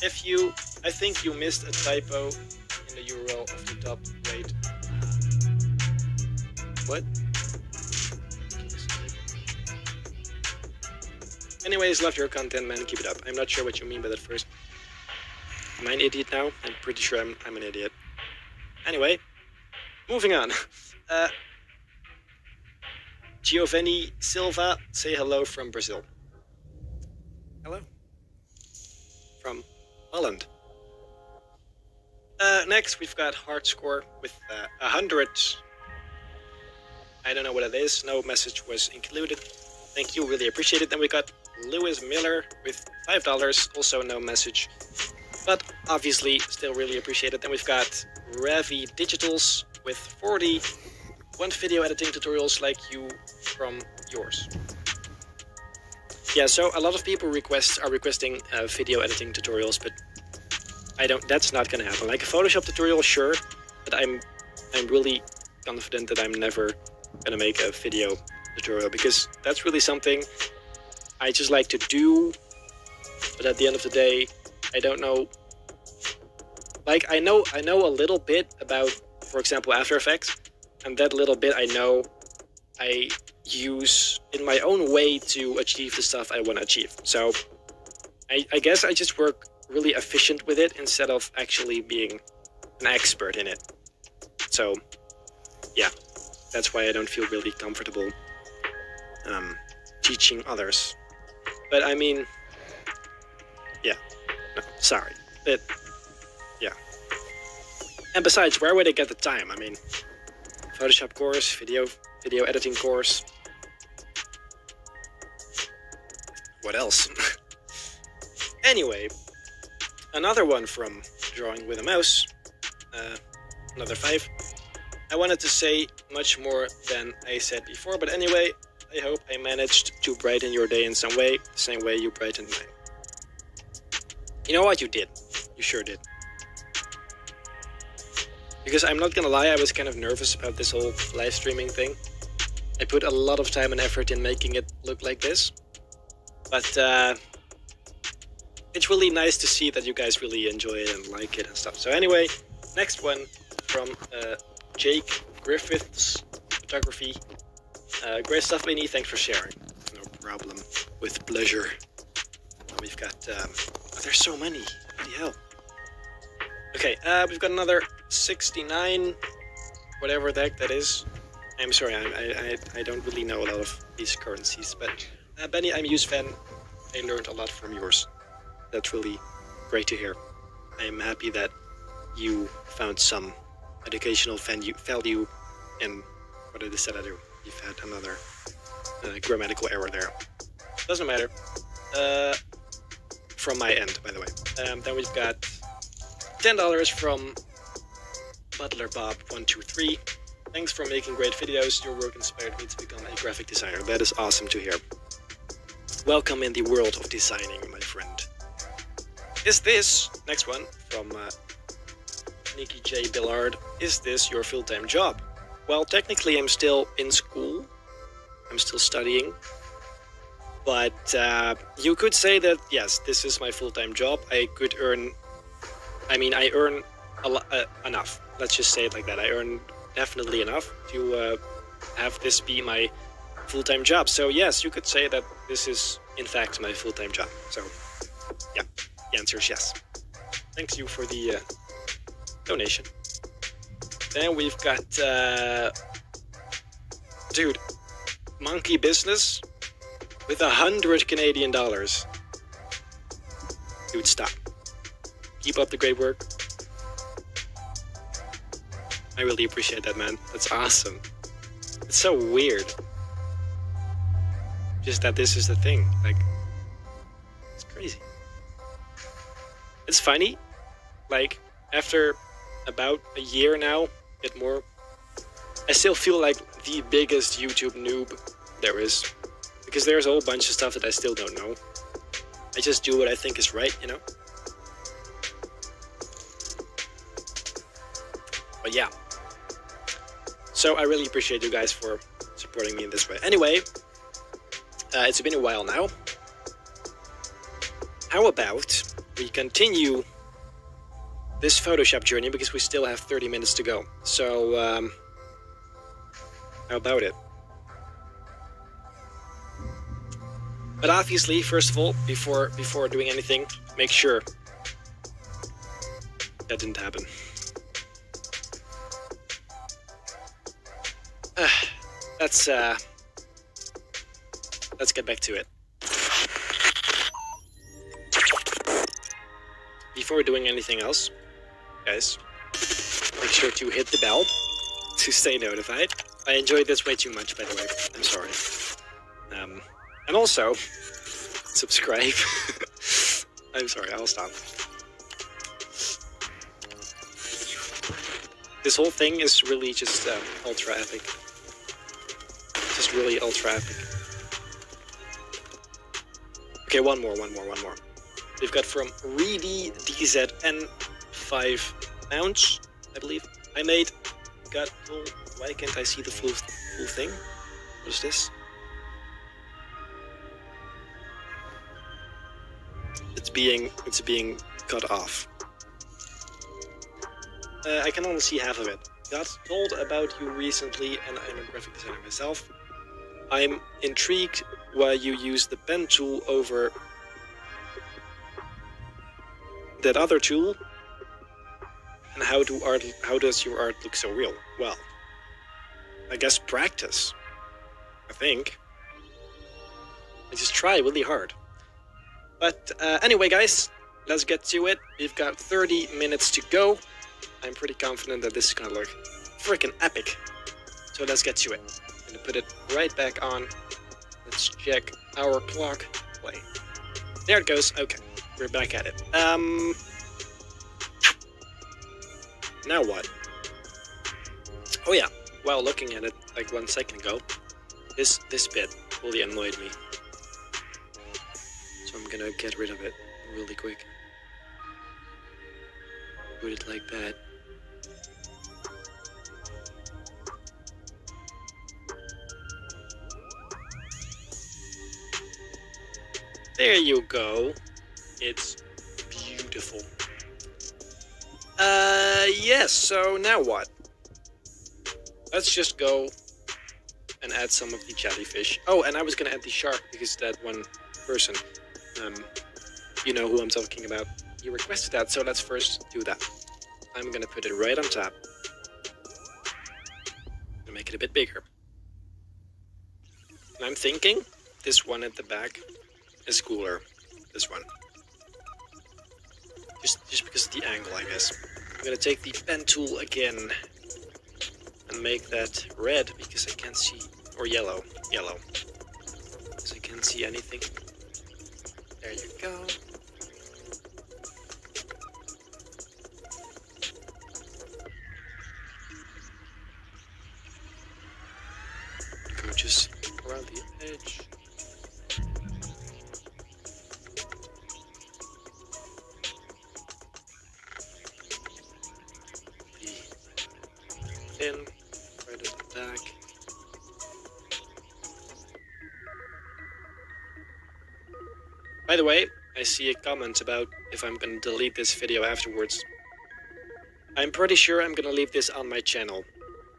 I think you missed a typo in the URL of the top rate. What? Anyways, love your content, man. Keep it up. I'm not sure what you mean by that first. Am I an idiot now? I'm pretty sure I'm an idiot. Anyway, moving on. Giovanni Silva, say hello from Brazil. Hello. From Holland. Next, we've got Hard Score with 100. I don't know what it is. No message was included. Thank you. Really appreciate it. Then we got Lewis Miller with $5. Also no message. But obviously, still really appreciate it. Then we've got Ravi Digitals with 40. Want video editing tutorials like you from yours. Yeah, so a lot of people are requesting video editing tutorials, but that's not gonna happen. Like a Photoshop tutorial, sure, but I'm really confident that I'm never gonna make a video tutorial, because that's really something I just like to do, but at the end of the day, I don't know. Like, I know a little bit about, for example, After Effects, and that little bit I know I use in my own way to achieve the stuff I want to achieve. So I guess I just work really efficient with it instead of actually being an expert in it. So yeah, that's why I don't feel really comfortable teaching others. But I mean, yeah, no, sorry, but yeah. And besides, where would I get the time? I mean, Photoshop course, video editing course. What else? Anyway, another one from Drawing with a Mouse. Another 5. I wanted to say much more than I said before, but anyway, I hope I managed to brighten your day in some way, the same way you brightened mine. You know what? You did. You sure did. Because I'm not gonna lie, I was kind of nervous about this whole live streaming thing. I put a lot of time and effort in making it look like this. But it's really nice to see that you guys really enjoy it and like it and stuff. So anyway, next one from Jake Griffiths Photography. Great stuff, Benny. Thanks for sharing. No problem. With pleasure. We've got... there's so many. Bloody hell. Okay, we've got another 69, whatever the heck that is. I'm sorry, I don't really know a lot of these currencies, but Benny, I'm a used fan. I learned a lot from yours. That's really great to hear. I'm happy that you found some educational value in what it is that I do. You've had another grammatical error there. Doesn't matter. From my end, by the way. Then we've got $10 from Butler Bob 123. Thanks for making great videos. Your work inspired me to become a graphic designer. That is awesome to hear. Welcome in the world of designing, my friend. Is this, next one from Nikki J. Billard, is this your full-time job? Well, technically I'm still in school. I'm still studying. But you could say that, yes, this is my full-time job. I earn enough. Let's just say it like that. I earn definitely enough to have this be my full-time job. So yes, you could say that this is in fact my full-time job. So yeah, the answer is yes. Thanks you for the donation. Then we've got dude, Monkey Business with 100 Canadian dollars. Dude, stop. Keep up the great work. I really appreciate that, man. That's awesome. It's so weird. Just that this is the thing. Like, it's crazy. It's funny, like, after about a year now, a bit more, I still feel like the biggest YouTube noob there is. Because there's a whole bunch of stuff that I still don't know. I just do what I think is right, you know? But yeah. So I really appreciate you guys for supporting me in this way. Anyway, it's been a while now. How about we continue this Photoshop journey, because we still have 30 minutes to go. So, how about it? But obviously, first of all, before doing anything, make sure that didn't happen. Let's get back to it. Before doing anything else, guys, make sure to hit the bell to stay notified. I enjoyed this way too much, by the way. I'm sorry. And also, subscribe. I'm sorry, I'll stop. This whole thing is really just ultra epic. Just really ultra epic. Okay, one more. We've got from Reedy DZN 5 ounce, I believe. I made. God, well, why can't I see the full thing? What is this? It's being cut off. I can only see half of it. Got told about you recently, and I'm a graphic designer myself. I'm intrigued why you use the pen tool over that other tool, and how does your art look so real? Well, I guess practice. I think. I just try really hard. But anyway, guys, let's get to it. We've got 30 minutes to go. I'm pretty confident that this is gonna look freaking epic. So let's get to it. I'm gonna put it right back on. Let's check our clock. Play. There it goes. Okay, we're back at it. Now what? Oh yeah. While looking at it like 1 second ago, this bit really annoyed me. So I'm gonna get rid of it really quick. Put it like that. There you go. It's beautiful. Yes, so now what? Let's just go and add some of the jellyfish. Oh, and I was gonna add the shark because that one person, you know who I'm talking about, he requested that, so let's first do that. I'm gonna put it right on top. And make it a bit bigger. And I'm thinking this one at the back is cooler. This one. Just because of the angle, I guess. I'm gonna take the pen tool again and make that red because I can't see, or yellow, because I can't see anything. There you go. Go just around the edge. In, right at the back. By the way, I see a comment about if I'm gonna delete this video afterwards. I'm pretty sure I'm gonna leave this on my channel,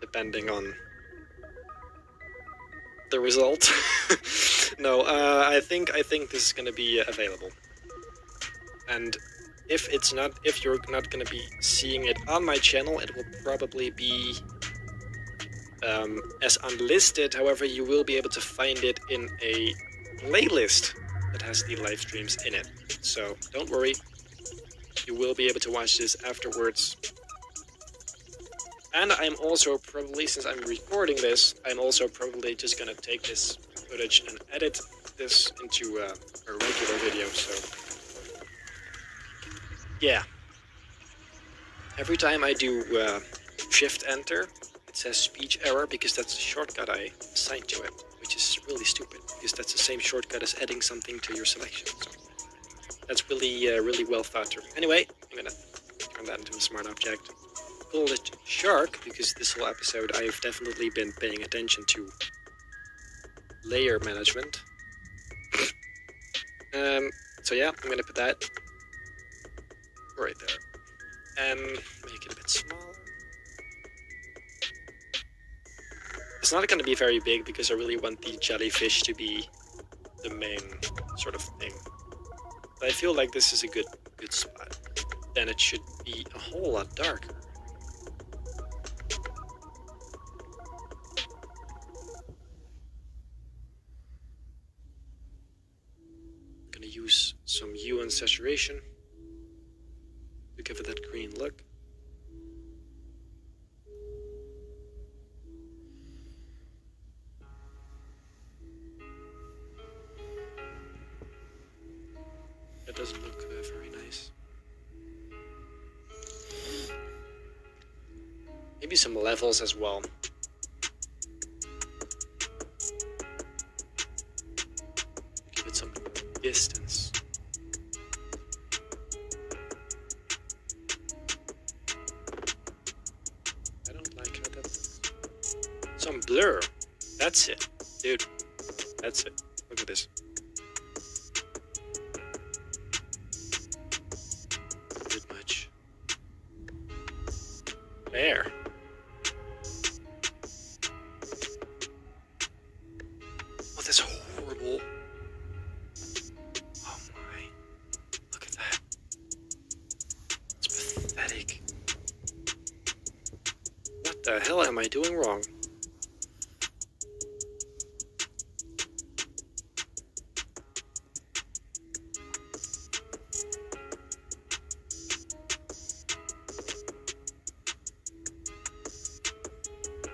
depending on the result. No, I think this is gonna be available. And if you're not gonna be seeing it on my channel, it will probably be as unlisted. However, you will be able to find it in a playlist that has the live streams in it. So don't worry, you will be able to watch this afterwards. And I'm also probably, since I'm recording this, I'm also probably just gonna take this footage and edit this into a regular video. So yeah. Every time I do Shift Enter, it says speech error because that's the shortcut I assigned to it, which is really stupid because that's the same shortcut as adding something to your selection. So that's really well thought through. Anyway, I'm gonna turn that into a smart object. Call it shark because this whole episode I've definitely been paying attention to layer management. So yeah, I'm gonna put that right there and make it a bit smaller. It's not gonna be very big because I really want the jellyfish to be the main sort of thing. But I feel like this is a good spot. Then it should be a whole lot darker. I'm gonna use some hue and saturation to give it that green look. That doesn't look very nice. Maybe some levels as well. Give it some distance. I don't like how that looks. Some blur. That's it. Dude. That's it. Look at this. A bit much. There. Oh, that's horrible. Oh my. Look at that. It's pathetic. What the hell am I doing wrong?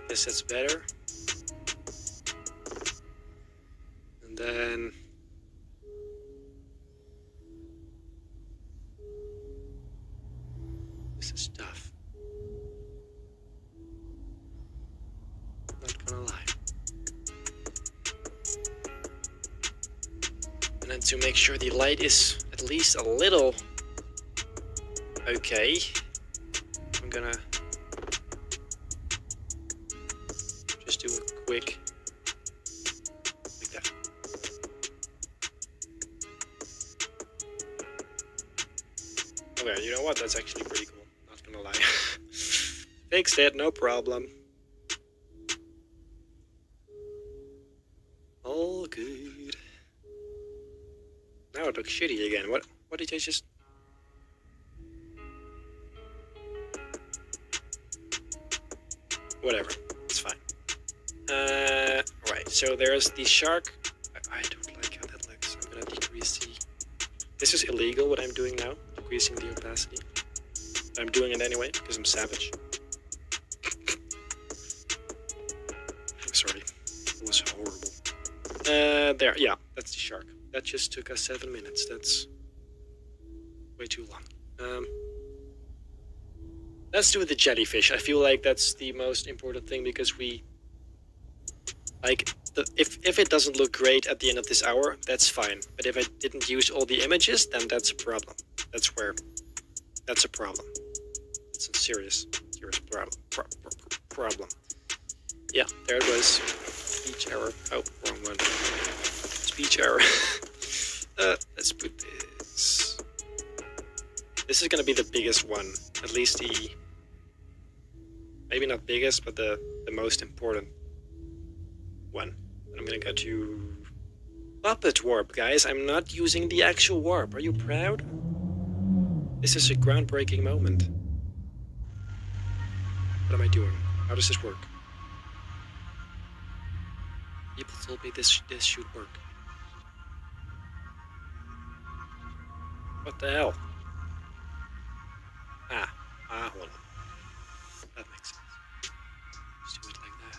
Guess that's better. And then this is tough. Not gonna lie. And then to make sure the light is at least a little okay, I'm gonna just do a quick like that. Okay, you know what? That's actually pretty cool. Not gonna lie. Fixed it, no problem. All good. Now it looks shitty again. What did I just... Whatever, it's fine. Right, so there's the shark. I don't like how that looks. I'm gonna decrease the... This is illegal what I'm doing now, decreasing the opacity. But I'm doing it anyway, because I'm savage. I'm sorry, it was horrible. There, yeah, that's the shark. That just took us 7 minutes. That's way too long. Let's do the jellyfish. I feel like that's the most important thing because we... Like, if it doesn't look great at the end of this hour, that's fine. But if I didn't use all the images, then that's a problem. That's a problem. It's a serious problem. Yeah, there it was. Speech error. Oh, wrong one. Speech error. Let's put this. This is gonna be the biggest one. At least the... Maybe not biggest, but the most important one. And I'm gonna go to puppet warp, guys. I'm not using the actual warp. Are you proud? This is a groundbreaking moment. What am I doing? How does this work? People told me this should work. What the hell? Hold on. That makes sense. Just do it like that.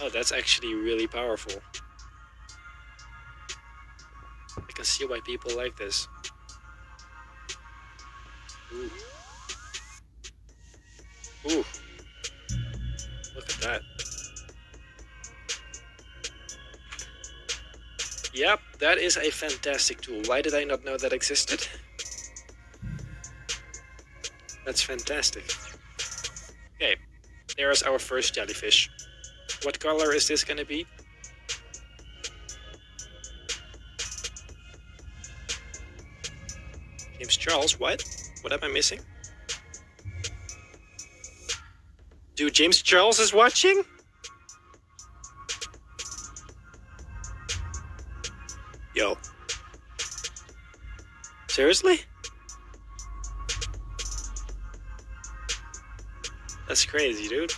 Oh, that's actually really powerful. I can see why people like this. Ooh. Ooh. Look at that. Yep, that is a fantastic tool. Why did I not know that existed? That's fantastic. Okay, there's our first jellyfish. What color is this gonna be? James Charles, what? What am I missing? Dude, James Charles is watching? Yo. Seriously? That's crazy, dude.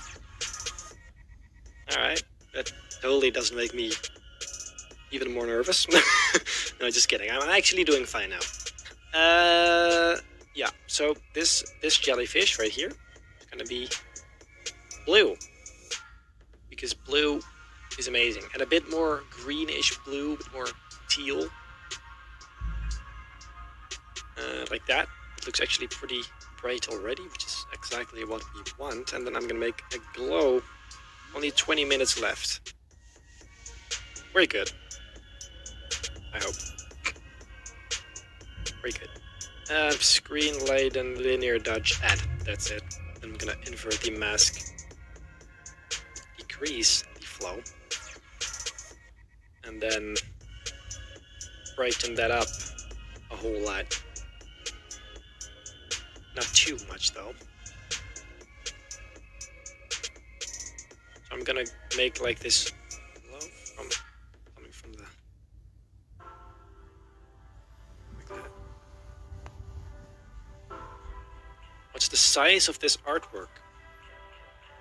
Alright, that totally doesn't make me even more nervous. No, just kidding. I'm actually doing fine now. Yeah, so this jellyfish right here is gonna be blue. Because blue is amazing. And a bit more greenish blue, a bit more teal. Like that. It looks actually pretty bright already, which is exactly what we want. And then I'm gonna make a glow. Only 20 minutes left. Very good. I hope. Very good. Screen light and linear dodge add. That's it. I'm gonna invert the mask. Decrease the flow. And then brighten that up a whole lot. Not too much though. So I'm gonna make like this glow coming from the like that. What's the size of this artwork?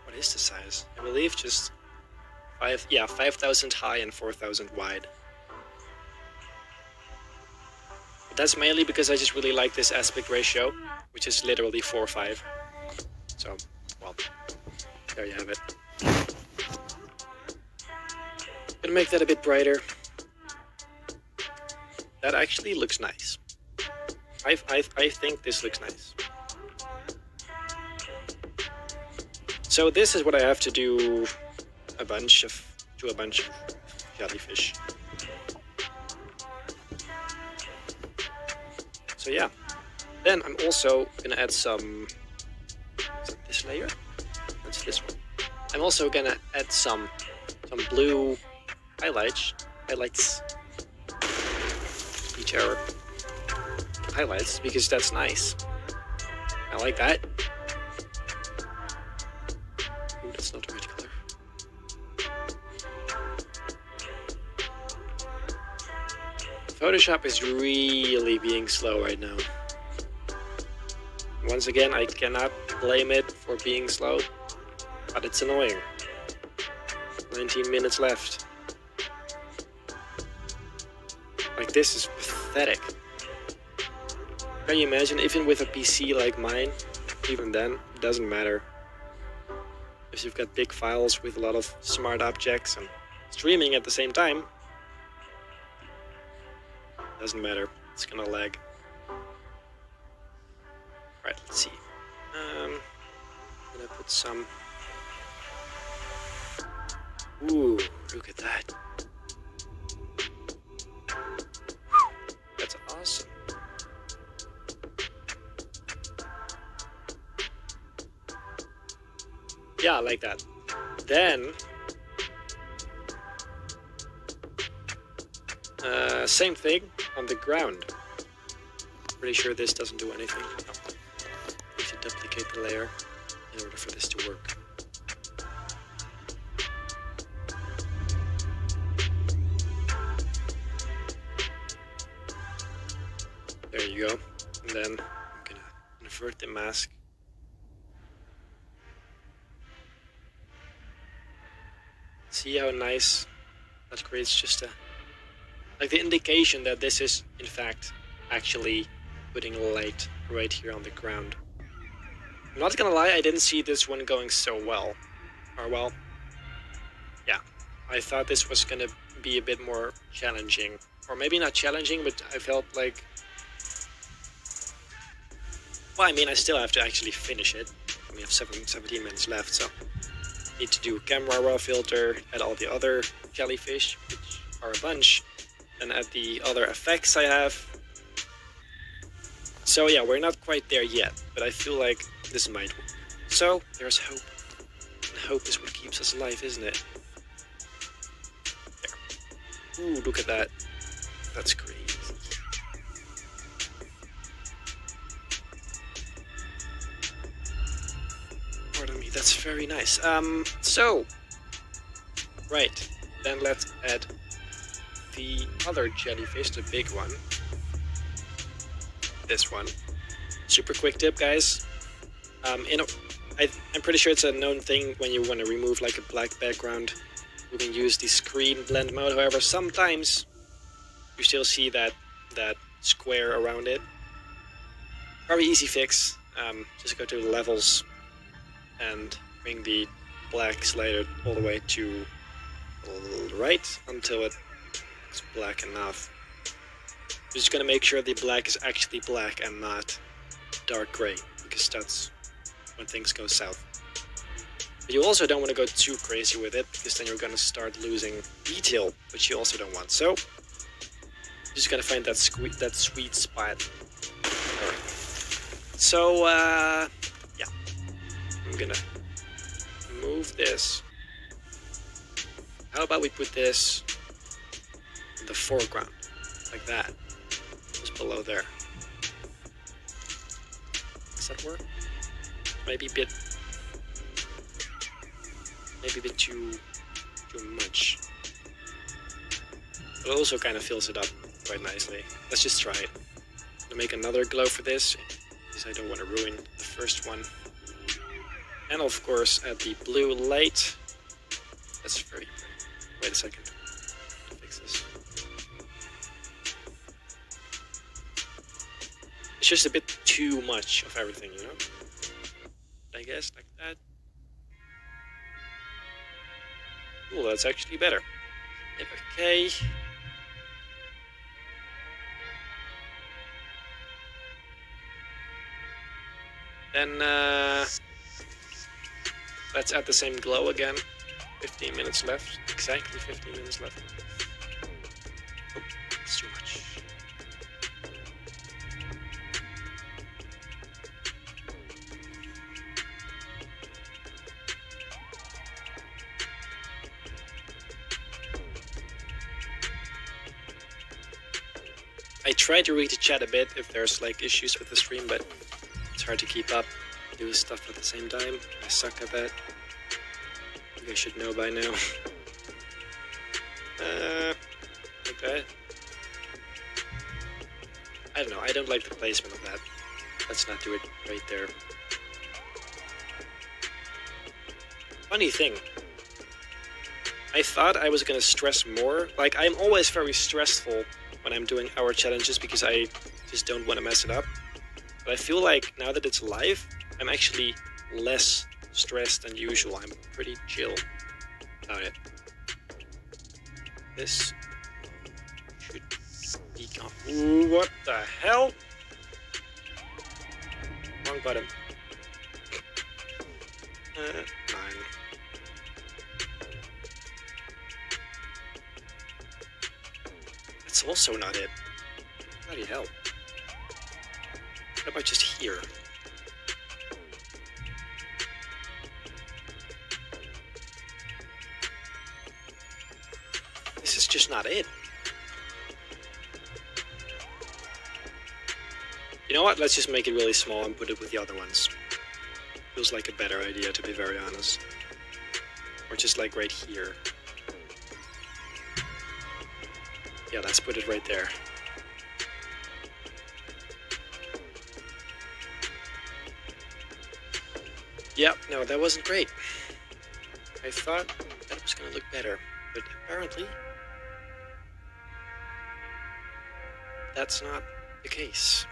What is the size? I believe just 5,000 high and 4,000 wide. But that's mainly because I just really like this aspect ratio, which is literally 4:5. So, well, there you have it. Gonna make that a bit brighter. That actually looks nice. I think this looks nice. So this is what I have to do a bunch of jellyfish. So yeah. Then I'm also gonna add some. Is it this layer? That's this one. I'm also gonna add some blue highlights, which are highlights because that's nice. I like that. Ooh, that's not the right color. Photoshop is really being slow right now. Once again, I cannot blame it for being slow, but it's annoying. 19 minutes left. Like, this is pathetic. Can you imagine, even with a PC like mine, even then, it doesn't matter. If you've got big files with a lot of smart objects and streaming at the same time, doesn't matter, it's gonna lag. Right, let's see. I'm gonna put some. Ooh, look at that. That's awesome. Yeah, I like that. Then, same thing on the ground. Pretty sure this doesn't do anything. No. We should duplicate the layer in order for this to work. There you go. And then I'm gonna invert the mask. See how nice that creates just a, like the indication that this is in fact actually putting light right here on the ground. I'm not gonna lie, I didn't see this one going so well. Or well, yeah. I thought this was gonna be a bit more challenging. Or maybe not challenging, but I felt like Well, I mean, I still have to actually finish it. We have 17 minutes left, so need to do camera raw filter, add all the other jellyfish, which are a bunch, and add the other effects I have. So yeah, we're not quite there yet, but I feel like this might work. So there's hope. And hope is what keeps us alive, isn't it? There. Ooh, look at that. That's crazy. Pardon me, that's very nice. So, right, then let's add the other jellyfish, the big one. This one. Super quick tip, guys. I'm pretty sure it's a known thing when you want to remove like a black background. You can use the screen blend mode. However, sometimes you still see that square around it. Very easy fix. Just go to the levels and bring the black slider all the way to the right until it's black enough. You're just gonna make sure the black is actually black and not dark gray, because that's when things go south. But you also don't want to go too crazy with it, because then you're gonna start losing detail, which you also don't want. So you just gotta find that sweet spot. Alright. So yeah, I'm gonna move this. How about we put this in the foreground, like that, just below there. Does that work? Maybe a bit too much. But it also kind of fills it up quite nicely. Let's just try it. I'm gonna make another glow for this, because I don't want to ruin the first one. And of course, add the blue light. That's very pretty. Wait a second. Fix this. It's just a bit too much of everything, you know? I guess, like that. Cool, that's actually better. Okay. Then, let's add the same glow again. 15 minutes left. Exactly 15 minutes left. Oh, it's too much. I try to read the chat a bit if there's like issues with the stream, but it's hard to keep up, do stuff at the same time. I suck at that. You guys should know by now. Okay. I don't know, I don't like the placement of that. Let's not do it right there. Funny thing. I thought I was gonna stress more. Like, I'm always very stressful when I'm doing hour challenges because I just don't want to mess it up. But I feel like now that it's live, I'm actually less stressed than usual. I'm pretty chill about it. This should be gone. Ooh, what the hell? Wrong button. 9. That's also not it. Bloody hell. What about just here? This is just not it. You know what? Let's just make it really small and put it with the other ones. Feels like a better idea, to be very honest. Or just like right here. Yeah, let's put it right there. Yeah, no, that wasn't great. I thought that was gonna look better, but apparently that's not the case.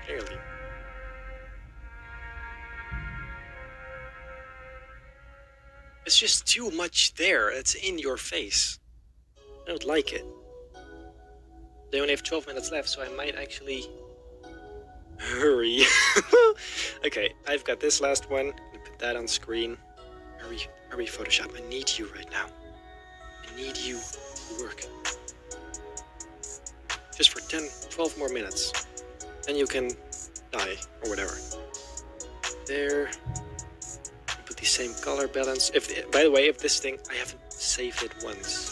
Clearly. It's just too much there. It's in your face. I don't like it. They only have 12 minutes left, so I might actually Hurry. Okay, I've got this last one. I'm gonna put that on screen. Hurry, hurry, Photoshop. I need you right now. I need you to work. Just for 10, 12 more minutes. Then you can die, or whatever. There. Put the same color balance. By the way, if this thing, I haven't saved it once.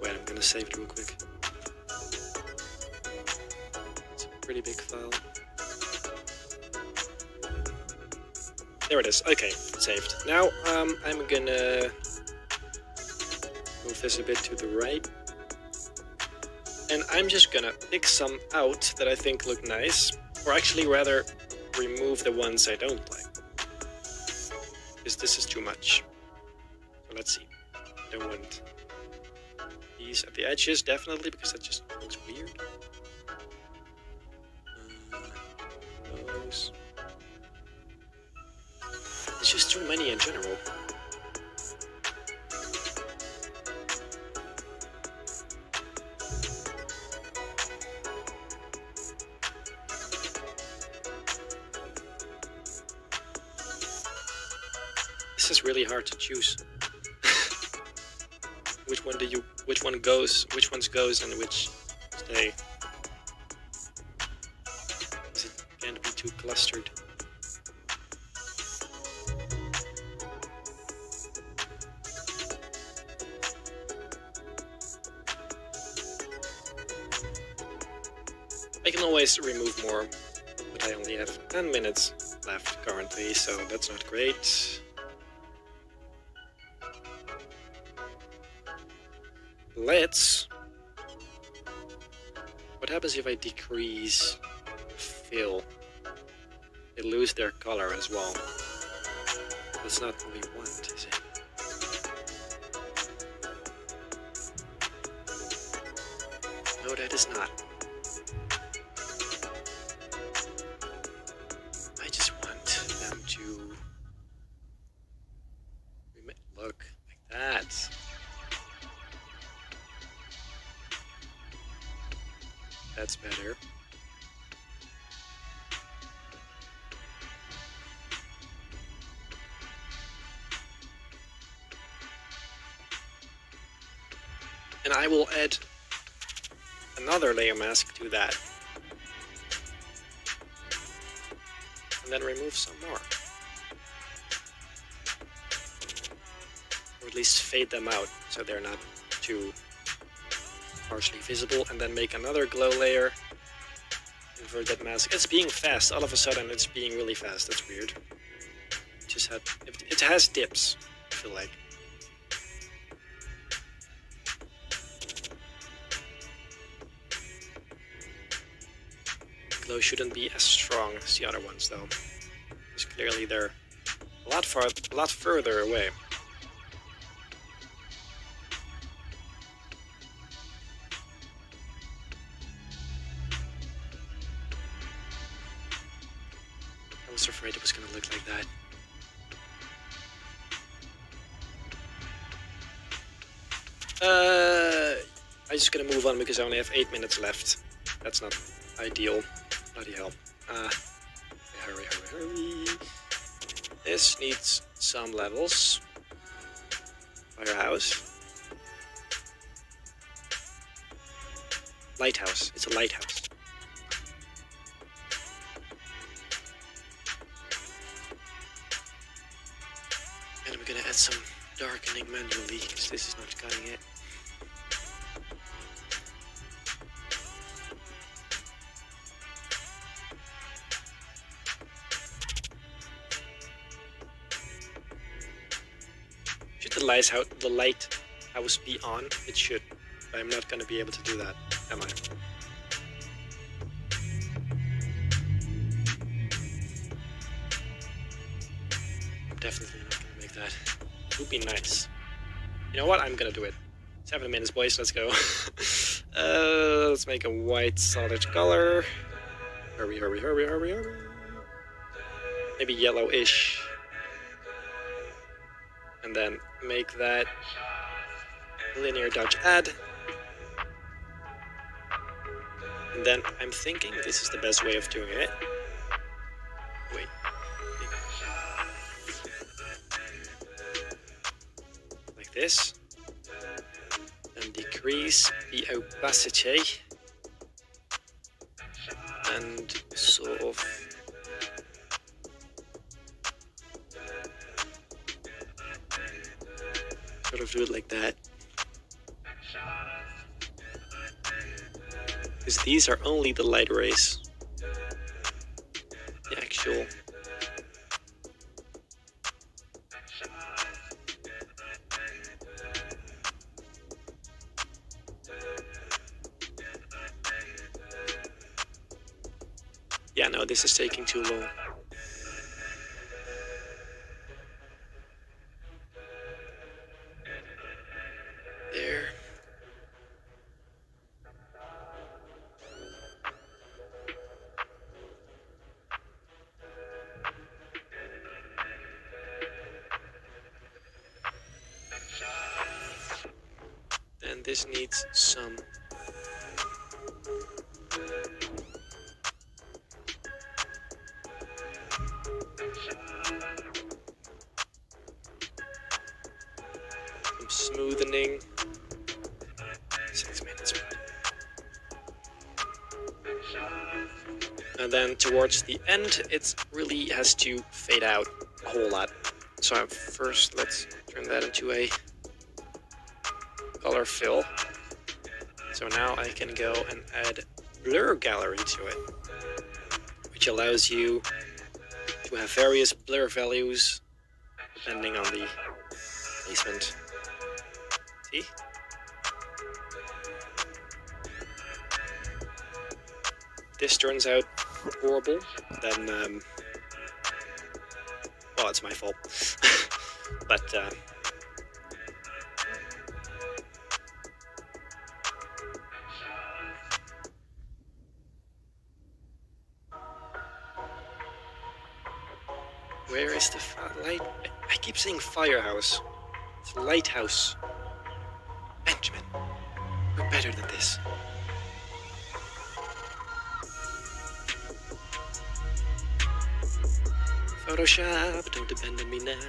Wait, I'm gonna save it real quick. It's a pretty big file. There it is. Okay, saved. Now, I'm gonna move this a bit to the right. And I'm just gonna pick some out that I think look nice. Or actually, rather, remove the ones I don't like. Because this is too much. So let's see. I don't want these at the edges, definitely, because that just looks weird. Those. It's just too many in general. This is really hard to choose. Which one goes and which stay. Because it can't be too clustered. I can always remove more, but I only have 10 minutes left currently, so that's not great. Let's... What happens if I decrease fill? They lose their color as well. That's not what we want, is it? No, that is not. I just want them to... Look, like that. That's better. And I will add another layer mask to that. And then remove some more. Or at least fade them out so they're not too partially visible, and then make another glow layer. Invert that mask. It's being fast. All of a sudden it's being really fast. That's weird. It has dips, I feel like. Glow shouldn't be as strong as the other ones though. Because clearly they're a lot further away. I was afraid it was gonna look like that. I'm just gonna move on because I only have 8 minutes left. That's not ideal. Bloody hell. Hurry, hurry, hurry. This needs some levels. Firehouse. Lighthouse. It's a lighthouse. And I'm gonna add some darkening manually because this is not cutting it. Should the lighthouse be on? It should. But I'm not gonna be able to do that, am I? I'm definitely not gonna make that. It would be nice. You know what? I'm gonna do it. 7 minutes, boys. Let's go. Let's make a white solid color. Hurry, hurry, hurry, hurry, hurry. Maybe yellowish. And then make that linear dodge add. And then I'm thinking this is the best way of doing it. Wait. Like this. And decrease the opacity. And sort of do it like that. Because these are only the light rays. The actual yeah, no, this is taking too long. There. Then this needs some smoothening. 6 minutes. And then towards the end, it really has to fade out a whole lot. So first, let's turn that into a color fill. So now I can go and add blur gallery to it, which allows you to have various blur values depending on the placement. See? This turns out horrible, then well, it's my fault. But where is the light? I keep saying firehouse. It's lighthouse. Benjamin, we're better than this. Photoshop, don't depend on me now.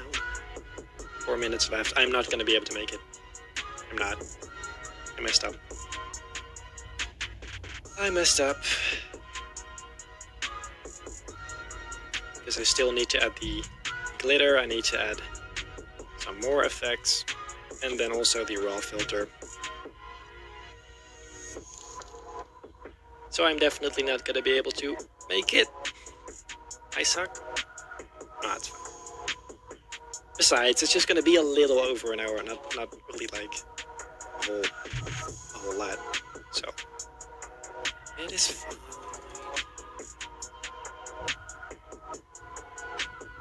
4 minutes left. I'm not gonna be able to make it. I'm not. I messed up. Because I still need to add the glitter, I need to add some more effects, and then also the raw filter. So I'm definitely not gonna be able to make it. I suck. No, it's fine. Besides, it's just gonna be a little over an hour, not really like a whole lot. So it is fine.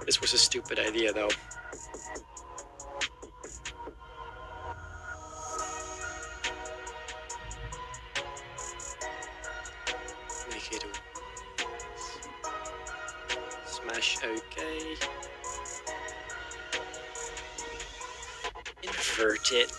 This was a stupid idea, though. Make it smash OK. Invert it.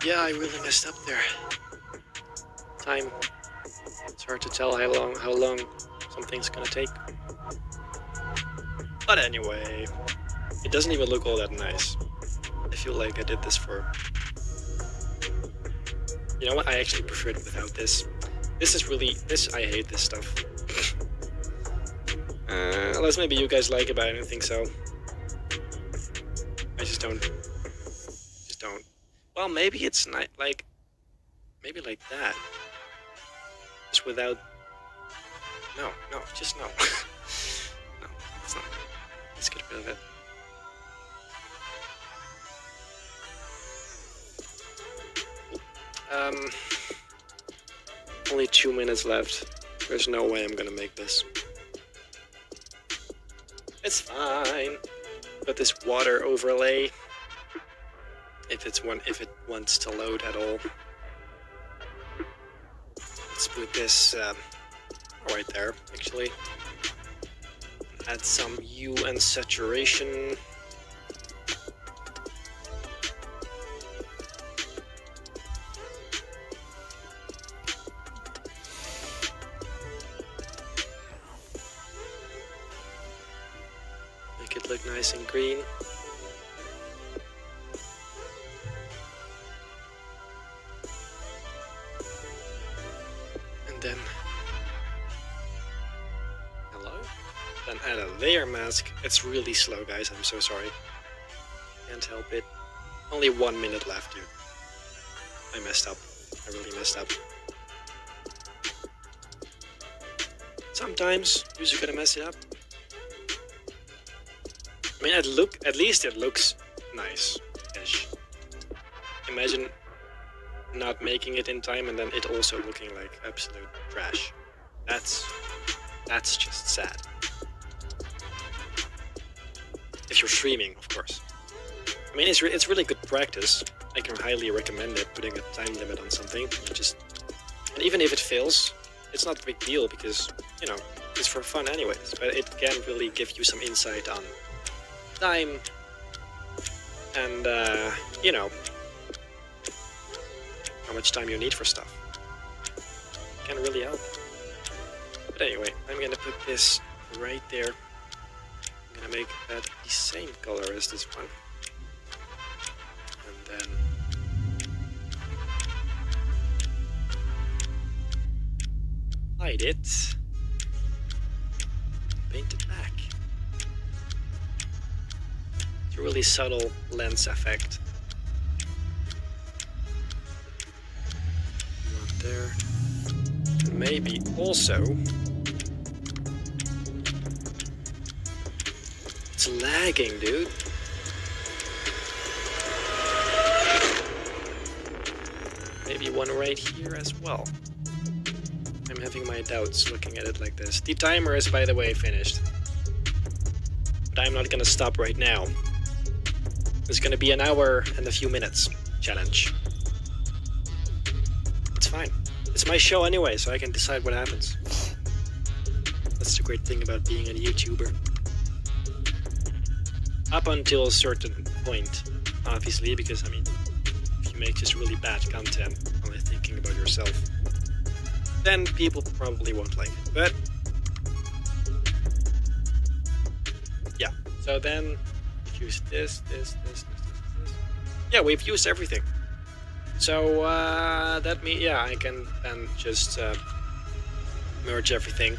Yeah, I really messed up there. Time. It's hard to tell how long something's gonna take. But anyway, it doesn't even look all that nice. I feel like I did this for... You know what? I actually prefer it without this. This is really... I hate this stuff. Unless maybe you guys like it, but I don't think so. I just don't. Well, maybe it's not like... Maybe like that. Just without... No, just no. No, it's not. Let's get rid of it. Only 2 minutes left. There's no way I'm gonna make this. It's fine. Got this water overlay. If it wants to load at all. Let's put this right there, actually. Add some hue and saturation. Make it look nice and green. And then then add a layer mask. It's really slow, guys. I'm so sorry. Can't help it. Only 1 minute left, dude. I messed up. I really messed up. Sometimes you're just gonna mess it up. I mean, at least it looks nice-ish. Imagine not making it in time and then it also looking like absolute trash. That's just sad. If you're streaming, of course. I mean, it's really good practice. I can highly recommend it, putting a time limit on something. And even if it fails, it's not a big deal because, you know, it's for fun anyways. But it can really give you some insight on time and, you know, how much time you need for stuff. Can really help. But anyway, I'm gonna put this right there. I'm gonna make that the same color as this one. And then hide it. Paint it back. It's a really subtle lens effect. Not there. And maybe also it's lagging, dude. Maybe one right here as well. I'm having my doubts looking at it like this. The timer is, by the way, finished. But I'm not gonna stop right now. It's gonna be an hour and a few minutes challenge. It's fine. It's my show anyway, so I can decide what happens. That's the great thing about being a YouTuber. Up until a certain point, obviously, because, I mean, if you make just really bad content, only thinking about yourself, then people probably won't like it. But yeah, so then we use this. Yeah, we've used everything. So that means, yeah, I can then just merge everything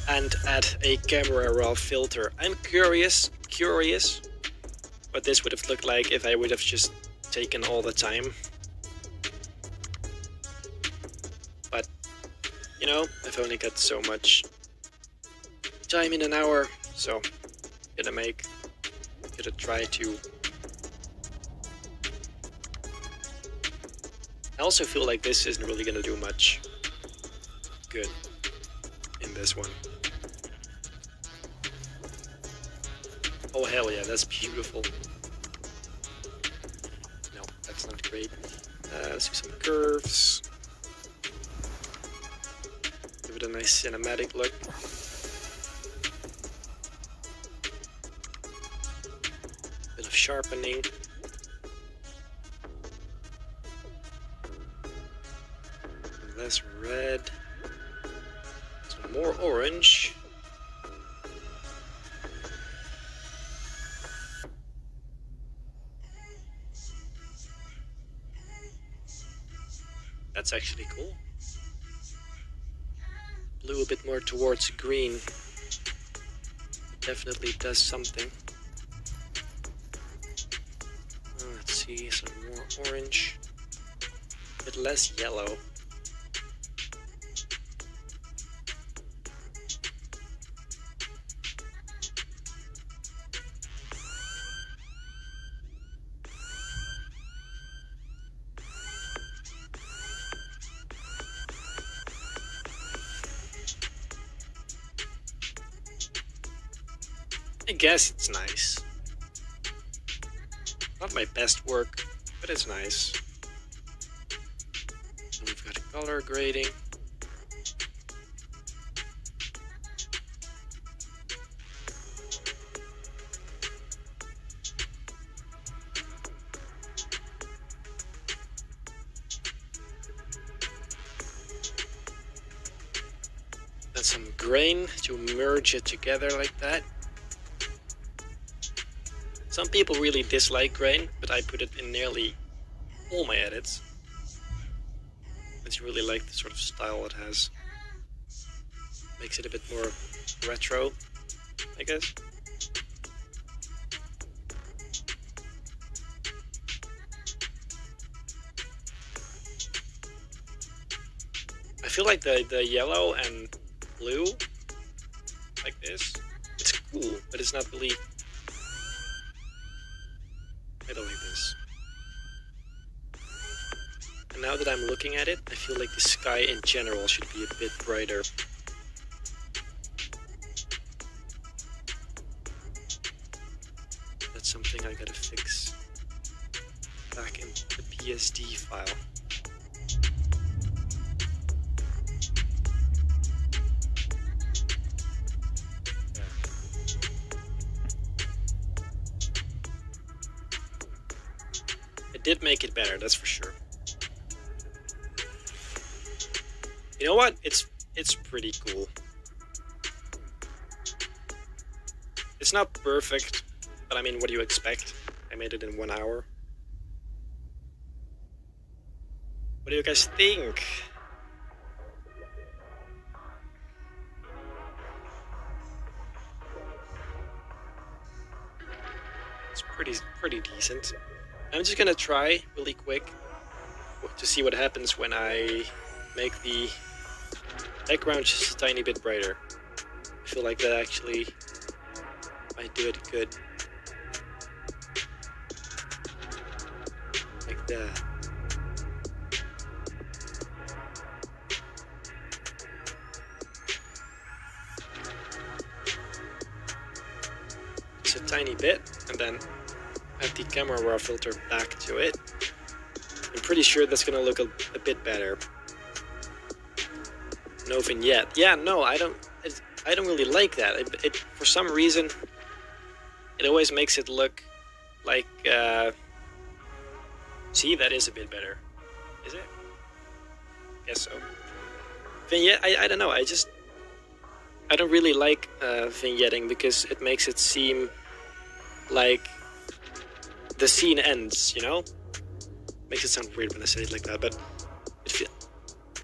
and add a camera raw filter. I'm curious what this would have looked like if I would have just taken all the time. But, you know, I've only got so much time in an hour, so gonna try to. I also feel like this isn't really gonna do much good in this one. Oh hell yeah, that's beautiful. No, that's not great. Let's do some curves. Give it a nice cinematic look. Bit of sharpening. Less red. Some more orange. That's actually cool. Blue a bit more towards green. Definitely does something. Let's see, some more orange. A bit less yellow. I guess it's nice. Not my best work, but it's nice. And we've got color grading. And some grain to merge it together like that. Some people really dislike grain, but I put it in nearly all my edits. I just really like the sort of style it has. Makes it a bit more retro, I guess. I feel like the yellow and blue, like this, it's cool, but it's not really... I don't like this. And now that I'm looking at it, I feel like the sky in general should be a bit brighter. That's something I gotta fix back in the PSD file. It did make it better, that's for sure. You know what? It's pretty cool. It's not perfect, but I mean, what do you expect? I made it in 1 hour. What do you guys think? It's pretty decent. I'm just gonna try really quick to see what happens when I make the background just a tiny bit brighter. I feel like that actually might do it good. Like that. Just a tiny bit, and then add the camera raw filter back to it. I'm pretty sure that's gonna look a bit better. No vignette. Yeah, no, I don't really like that. It for some reason, it always makes it look like. See, that is a bit better. Is it? Guess so. Vignette. I don't know. I don't really like vignetting because it makes it seem like the scene ends. You know, makes it sound weird when I say it like that, but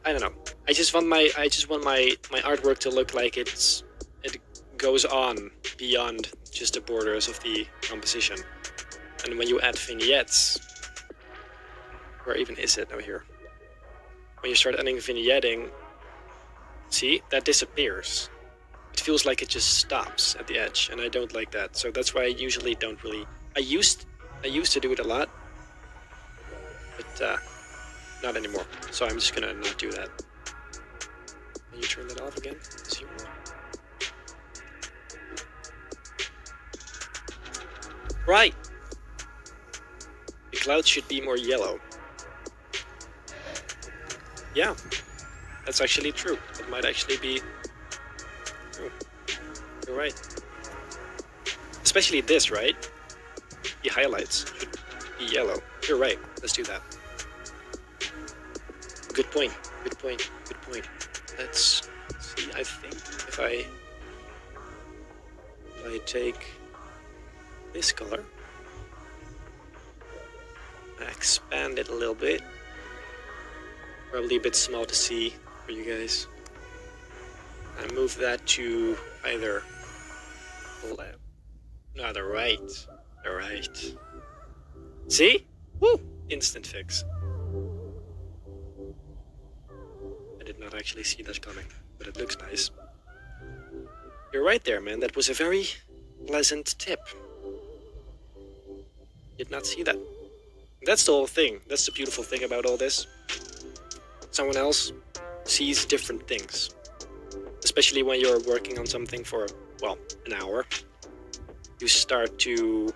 I don't know. I just want my artwork to look like it goes on beyond just the borders of the composition. And when you add vignettes, where even is it? Oh, here. When you start adding vignetting, see, that disappears. It feels like it just stops at the edge, and I don't like that. So that's why I usually don't really. I used to do it a lot, but not anymore. So I'm just gonna not do that. Can you turn that off again? Zero. Right. The clouds should be more yellow. Yeah, that's actually true. It might actually be. Oh, you're right. Especially this, right? The highlights should be yellow. You're right. Let's do that. Good point. Good point. Good point. Let's see. I think if I take this color, I expand it a little bit. Probably a bit small to see for you guys. I move that to either the left, no, the right. The right. See? Woo! Instant fix. I did not actually see that coming, but it looks nice. You're right there, man. That was a very pleasant tip. Did not see that. That's the whole thing. That's the beautiful thing about all this. Someone else sees different things. Especially when you're working on something for, well, an hour. you start to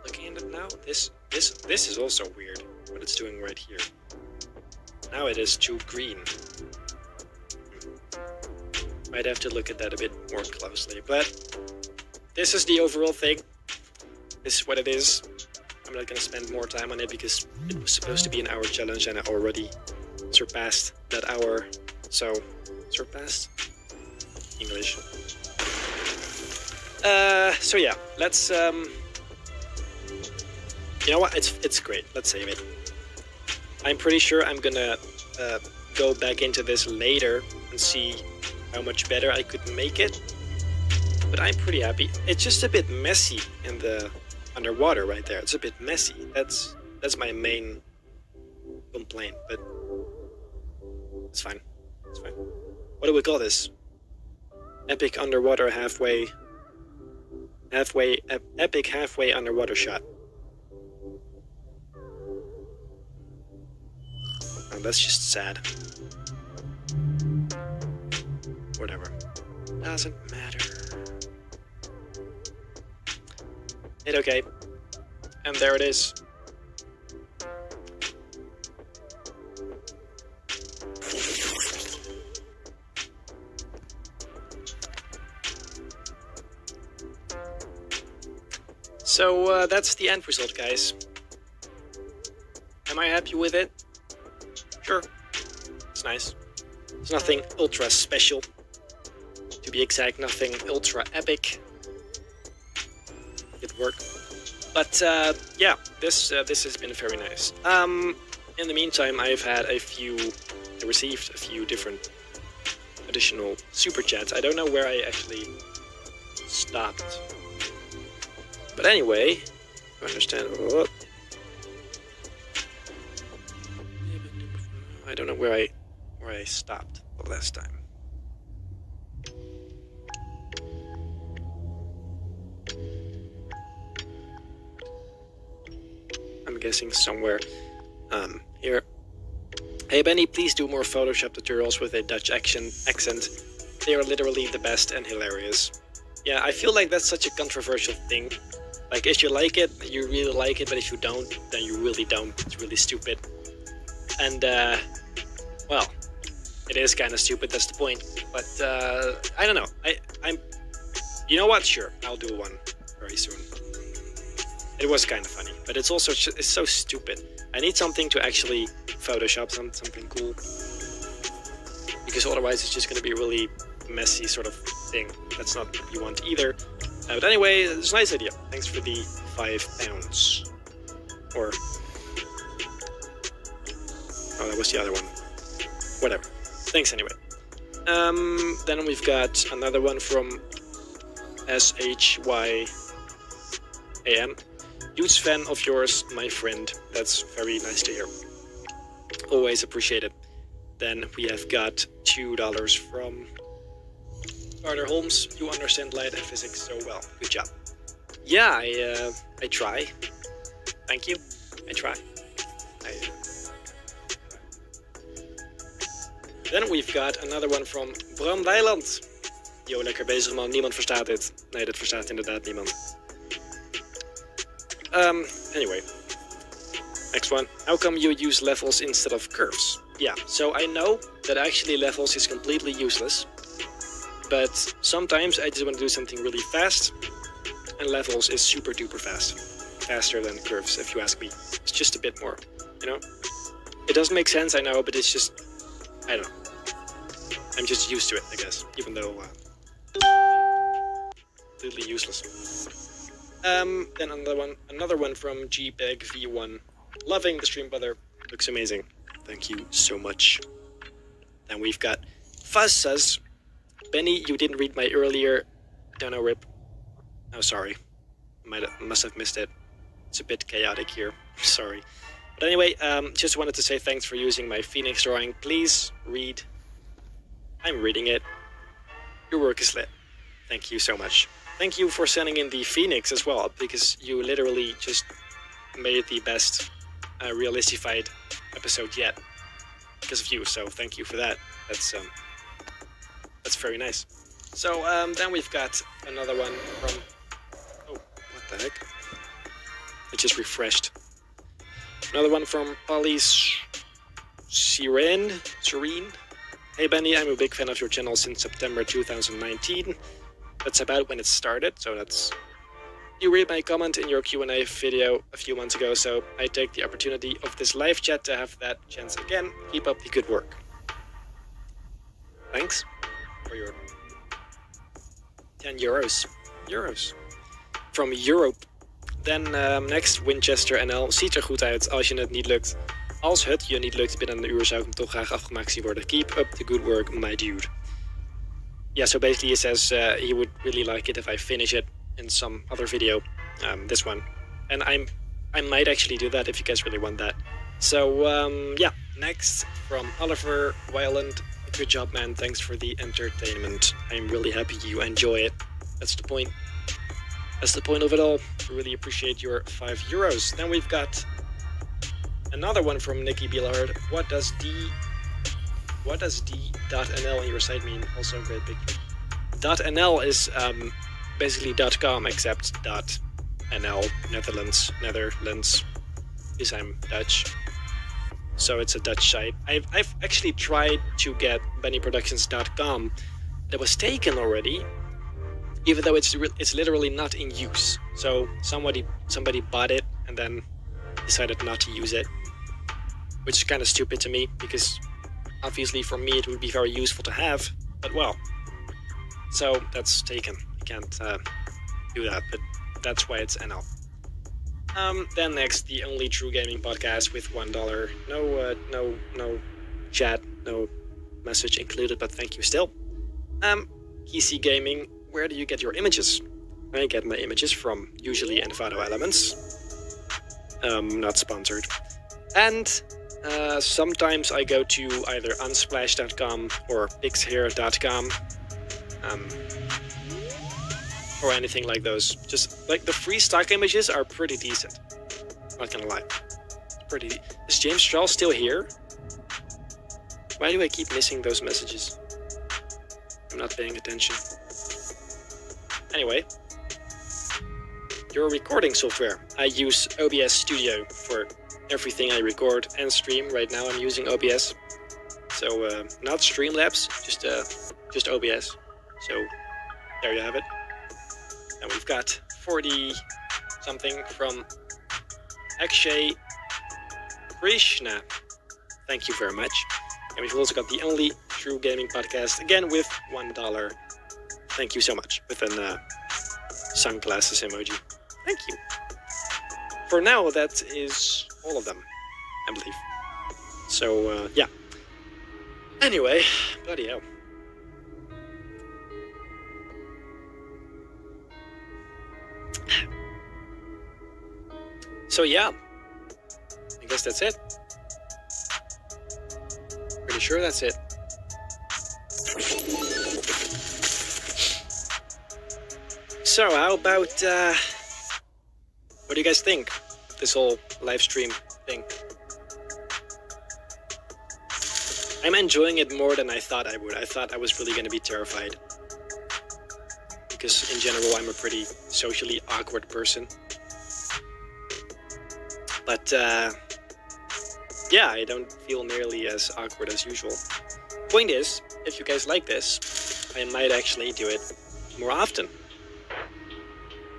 looking at it now. This is also weird what it's doing right here. Now it is too green. Might have to look at that a bit more closely, but this is the overall thing. This is what it is. I'm not gonna spend more time on it because it was supposed to be an hour challenge and I already surpassed that hour. So, surpassed? English. So yeah, let's, you know what, it's great, let's save it. I'm pretty sure I'm gonna go back into this later and see how much better I could make it. But I'm pretty happy. It's just a bit messy in the underwater right there. It's a bit messy. That's my main complaint, but it's fine. It's fine. What do we call this? Epic underwater epic halfway underwater shot. Oh, that's just sad. Whatever. Doesn't matter. Hit okay. And there it is. So that's the end result, guys. Am I happy with it? Sure. It's nice. It's nothing ultra special. To be exact, nothing ultra epic. It worked. But yeah, this has been very nice. In the meantime, I received a few different additional super chats. I don't know where I actually stopped. But anyway, I understand. Oh. I don't know where I stopped the last time. I'm guessing somewhere here. Hey Benny, please do more Photoshop tutorials with a Dutch accent. They are literally the best and hilarious. Yeah, I feel like that's such a controversial thing. Like, if you like it, you really like it, but if you don't, then you really don't. It's really stupid. And, well, it is kind of stupid, that's the point. But, I don't know. I'm... You know what? Sure, I'll do one very soon. It was kind of funny, but it's also it's so stupid. I need something to actually Photoshop something cool. Because otherwise it's just going to be a really messy sort of thing. That's not what you want either. But anyway, it's a nice idea. Thanks for the £5. Or... Oh, that was the other one. Whatever. Thanks anyway. Then we've got another one from SHYAM. Huge fan of yours, my friend. That's very nice to hear. Always appreciate it. Then we have got $2 from Carter Holmes. You understand light and physics so well. Good job. Yeah, I try. Thank you. I try. Then we've got another one from Bram Weiland. Yo, lekker bezig man. Niemand verstaat dit. Nee, dit verstaat inderdaad niemand. Anyway. Next one. How come you use levels instead of curves? Yeah, so I know that actually levels is completely useless. But sometimes I just want to do something really fast. And levels is super duper fast. Faster than curves, if you ask me. It's just a bit more, you know? It doesn't make sense, I know, but it's just... I don't know. I'm just used to it, I guess. Even though... completely useless. Then another one from GBegV1. Loving the stream, brother. Looks amazing. Thank you so much. Then we've got Fuzz says, Benny, you didn't read my earlier... Don't know, rip. Oh, sorry. Must have missed it. It's a bit chaotic here. Sorry. But anyway, just wanted to say thanks for using my Phoenix drawing. Please read. I'm reading it. Your work is lit. Thank you so much. Thank you for sending in the Phoenix as well, because you literally just made the best realisified episode yet because of you. So thank you for that. That's very nice. So then we've got another one from, oh, what the heck? It just refreshed. Another one from Polly's Serene. Hey Benny, I'm a big fan of your channel since September 2019. That's about when it started, so that's... You read my comment in your Q&A video a few months ago, so I take the opportunity of this live chat to have that chance again. Keep up the good work. Thanks for your 10 euros. From Europe. Dan next, Winchester NL. Ziet er goed uit als je het niet lukt. Als het je niet lukt binnen een uur, zou ik hem toch graag afgemaakt zien worden. Keep up the good work, my dude. Yeah, so basically he says he would really like it if I finish it in some other video, this one. And I might actually do that if you guys really want that. So, yeah, next from Oliver Wyland. Good job, man. Thanks for the entertainment. I'm really happy you enjoy it. That's the point. That's the point of it all. I really appreciate your 5 euros. Then we've got another one from Nikki Bielhard. What does d.nl in your site mean? Also a great picture. .nl is basically .com except .nl, Netherlands, because I'm Dutch. So it's a Dutch site. I've actually tried to get bennyproductions.com. That was taken already, even though it's literally not in use. So somebody bought it and then decided not to use it, which is kind of stupid to me, because obviously for me it would be very useful to have, but well. So that's taken. I can't do that, but that's why it's NL. Then next, the only true gaming podcast with $1. No chat, no message included, but thank you still. KC Gaming, where do you get your images? I get my images from usually Envato Elements. Not sponsored. And sometimes I go to either unsplash.com or pixhair.com. Or anything like those. Just like the free stock images are pretty decent. Not gonna lie. Is James Strahl still here? Why do I keep missing those messages? I'm not paying attention. Anyway. Your recording software. I use OBS Studio for everything I record and stream. Right now I'm using OBS. So not Streamlabs, just OBS. So there you have it. And we've got 40 something from Akshay Krishna. Thank you very much. And we've also got the only true gaming podcast, again with $1. Thank you so much. With an sunglasses emoji. Thank you. For now, that is all of them, I believe. So, yeah. Anyway, bloody hell. So yeah, I guess that's it. Pretty sure that's it. So how about, what do you guys think of this whole live stream thing? I'm enjoying it more than I thought I would. I thought I was really going to be terrified. Because in general, I'm a pretty socially awkward person. But, yeah, I don't feel nearly as awkward as usual. Point is, if you guys like this, I might actually do it more often.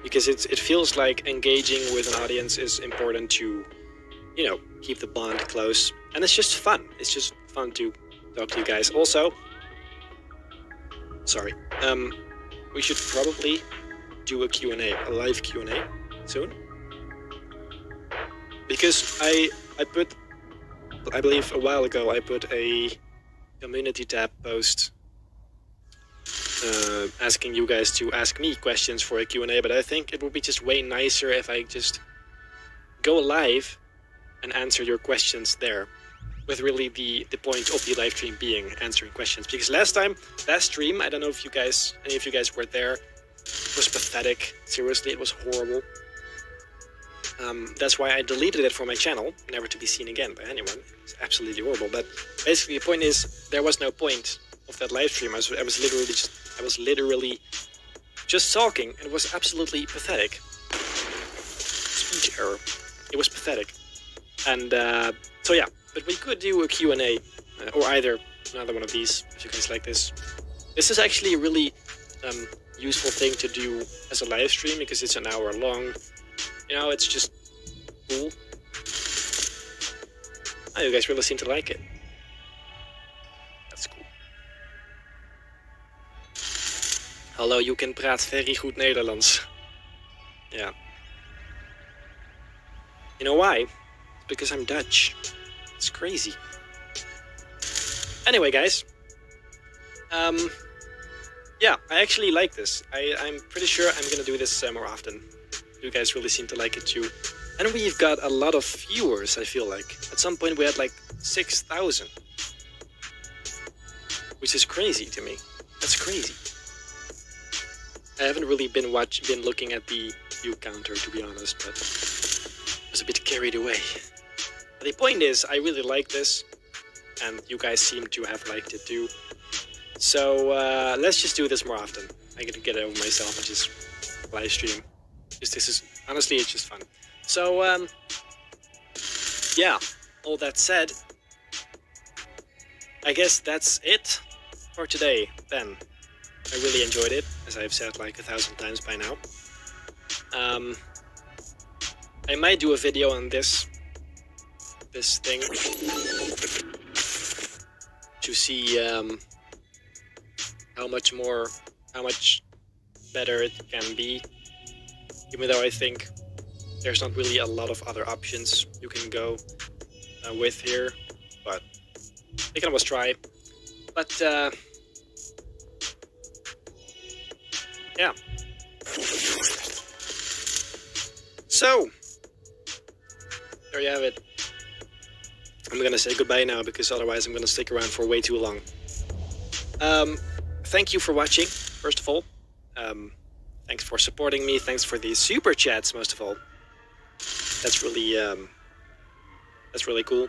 Because it feels like engaging with an audience is important to, you know, keep the bond close. And it's just fun. It's just fun to talk to you guys. Also, sorry, we should probably do a Q&A, a live Q&A soon. Because I believe a while ago, I put a community tab post asking you guys to ask me questions for a Q&A, but I think it would be just way nicer if I just go live and answer your questions there, with really the point of the live stream being answering questions. Because last stream, I don't know if any of you guys were there, it was pathetic. Seriously, it was horrible. That's why I deleted it from my channel, never to be seen again by anyone. It's absolutely horrible. But basically the point is, there was no point of that live stream. I was literally just talking, and it was absolutely pathetic. Speech error. It was pathetic. And so yeah, but we could do a Q&A, or either another one of these, if you guys like this. This is actually a really useful thing to do as a live stream, because it's an hour long. You know, it's just cool. Oh, you guys really seem to like it. That's cool. Hallo, you can praat very goed Nederlands. Yeah. You know why? It's because I'm Dutch. It's crazy. Anyway, guys. Yeah, I actually like this. I'm pretty sure I'm gonna do this more often. You guys really seem to like it too. And we've got a lot of viewers, I feel like. At some point we had like 6,000. Which is crazy to me. That's crazy. I haven't really been looking at the view counter, to be honest, but I was a bit carried away. But the point is, I really like this, and you guys seem to have liked it too. So let's just do this more often. I gotta get it over myself and just live stream. This is honestly, it's just fun. So yeah, all that said, I guess that's it for today then. I really enjoyed it, as I've said like 1,000 times by now. I might do a video on this thing to see how much better it can be, even though I think there's not really a lot of other options you can go with here, but we can always try. But yeah. So there you have it. I'm gonna say goodbye now, because otherwise I'm gonna stick around for way too long. Thank you for watching, first of all. Thanks for supporting me. Thanks for the super chats, most of all. That's really cool.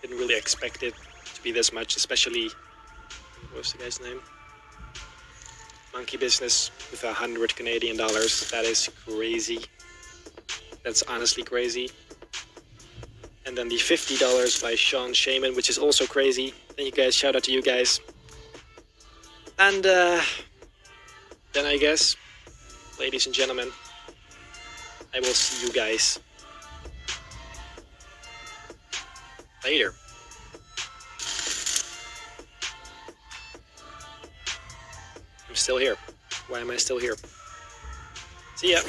Didn't really expect it to be this much, especially, what's the guy's name? Monkey Business with 100 Canadian dollars. That is crazy. That's honestly crazy. And then the $50 by Sean Shaman, which is also crazy. Thank you guys. Shout out to you guys. And then I guess, ladies and gentlemen, I will see you guys later. I'm still here. Why am I still here? See ya.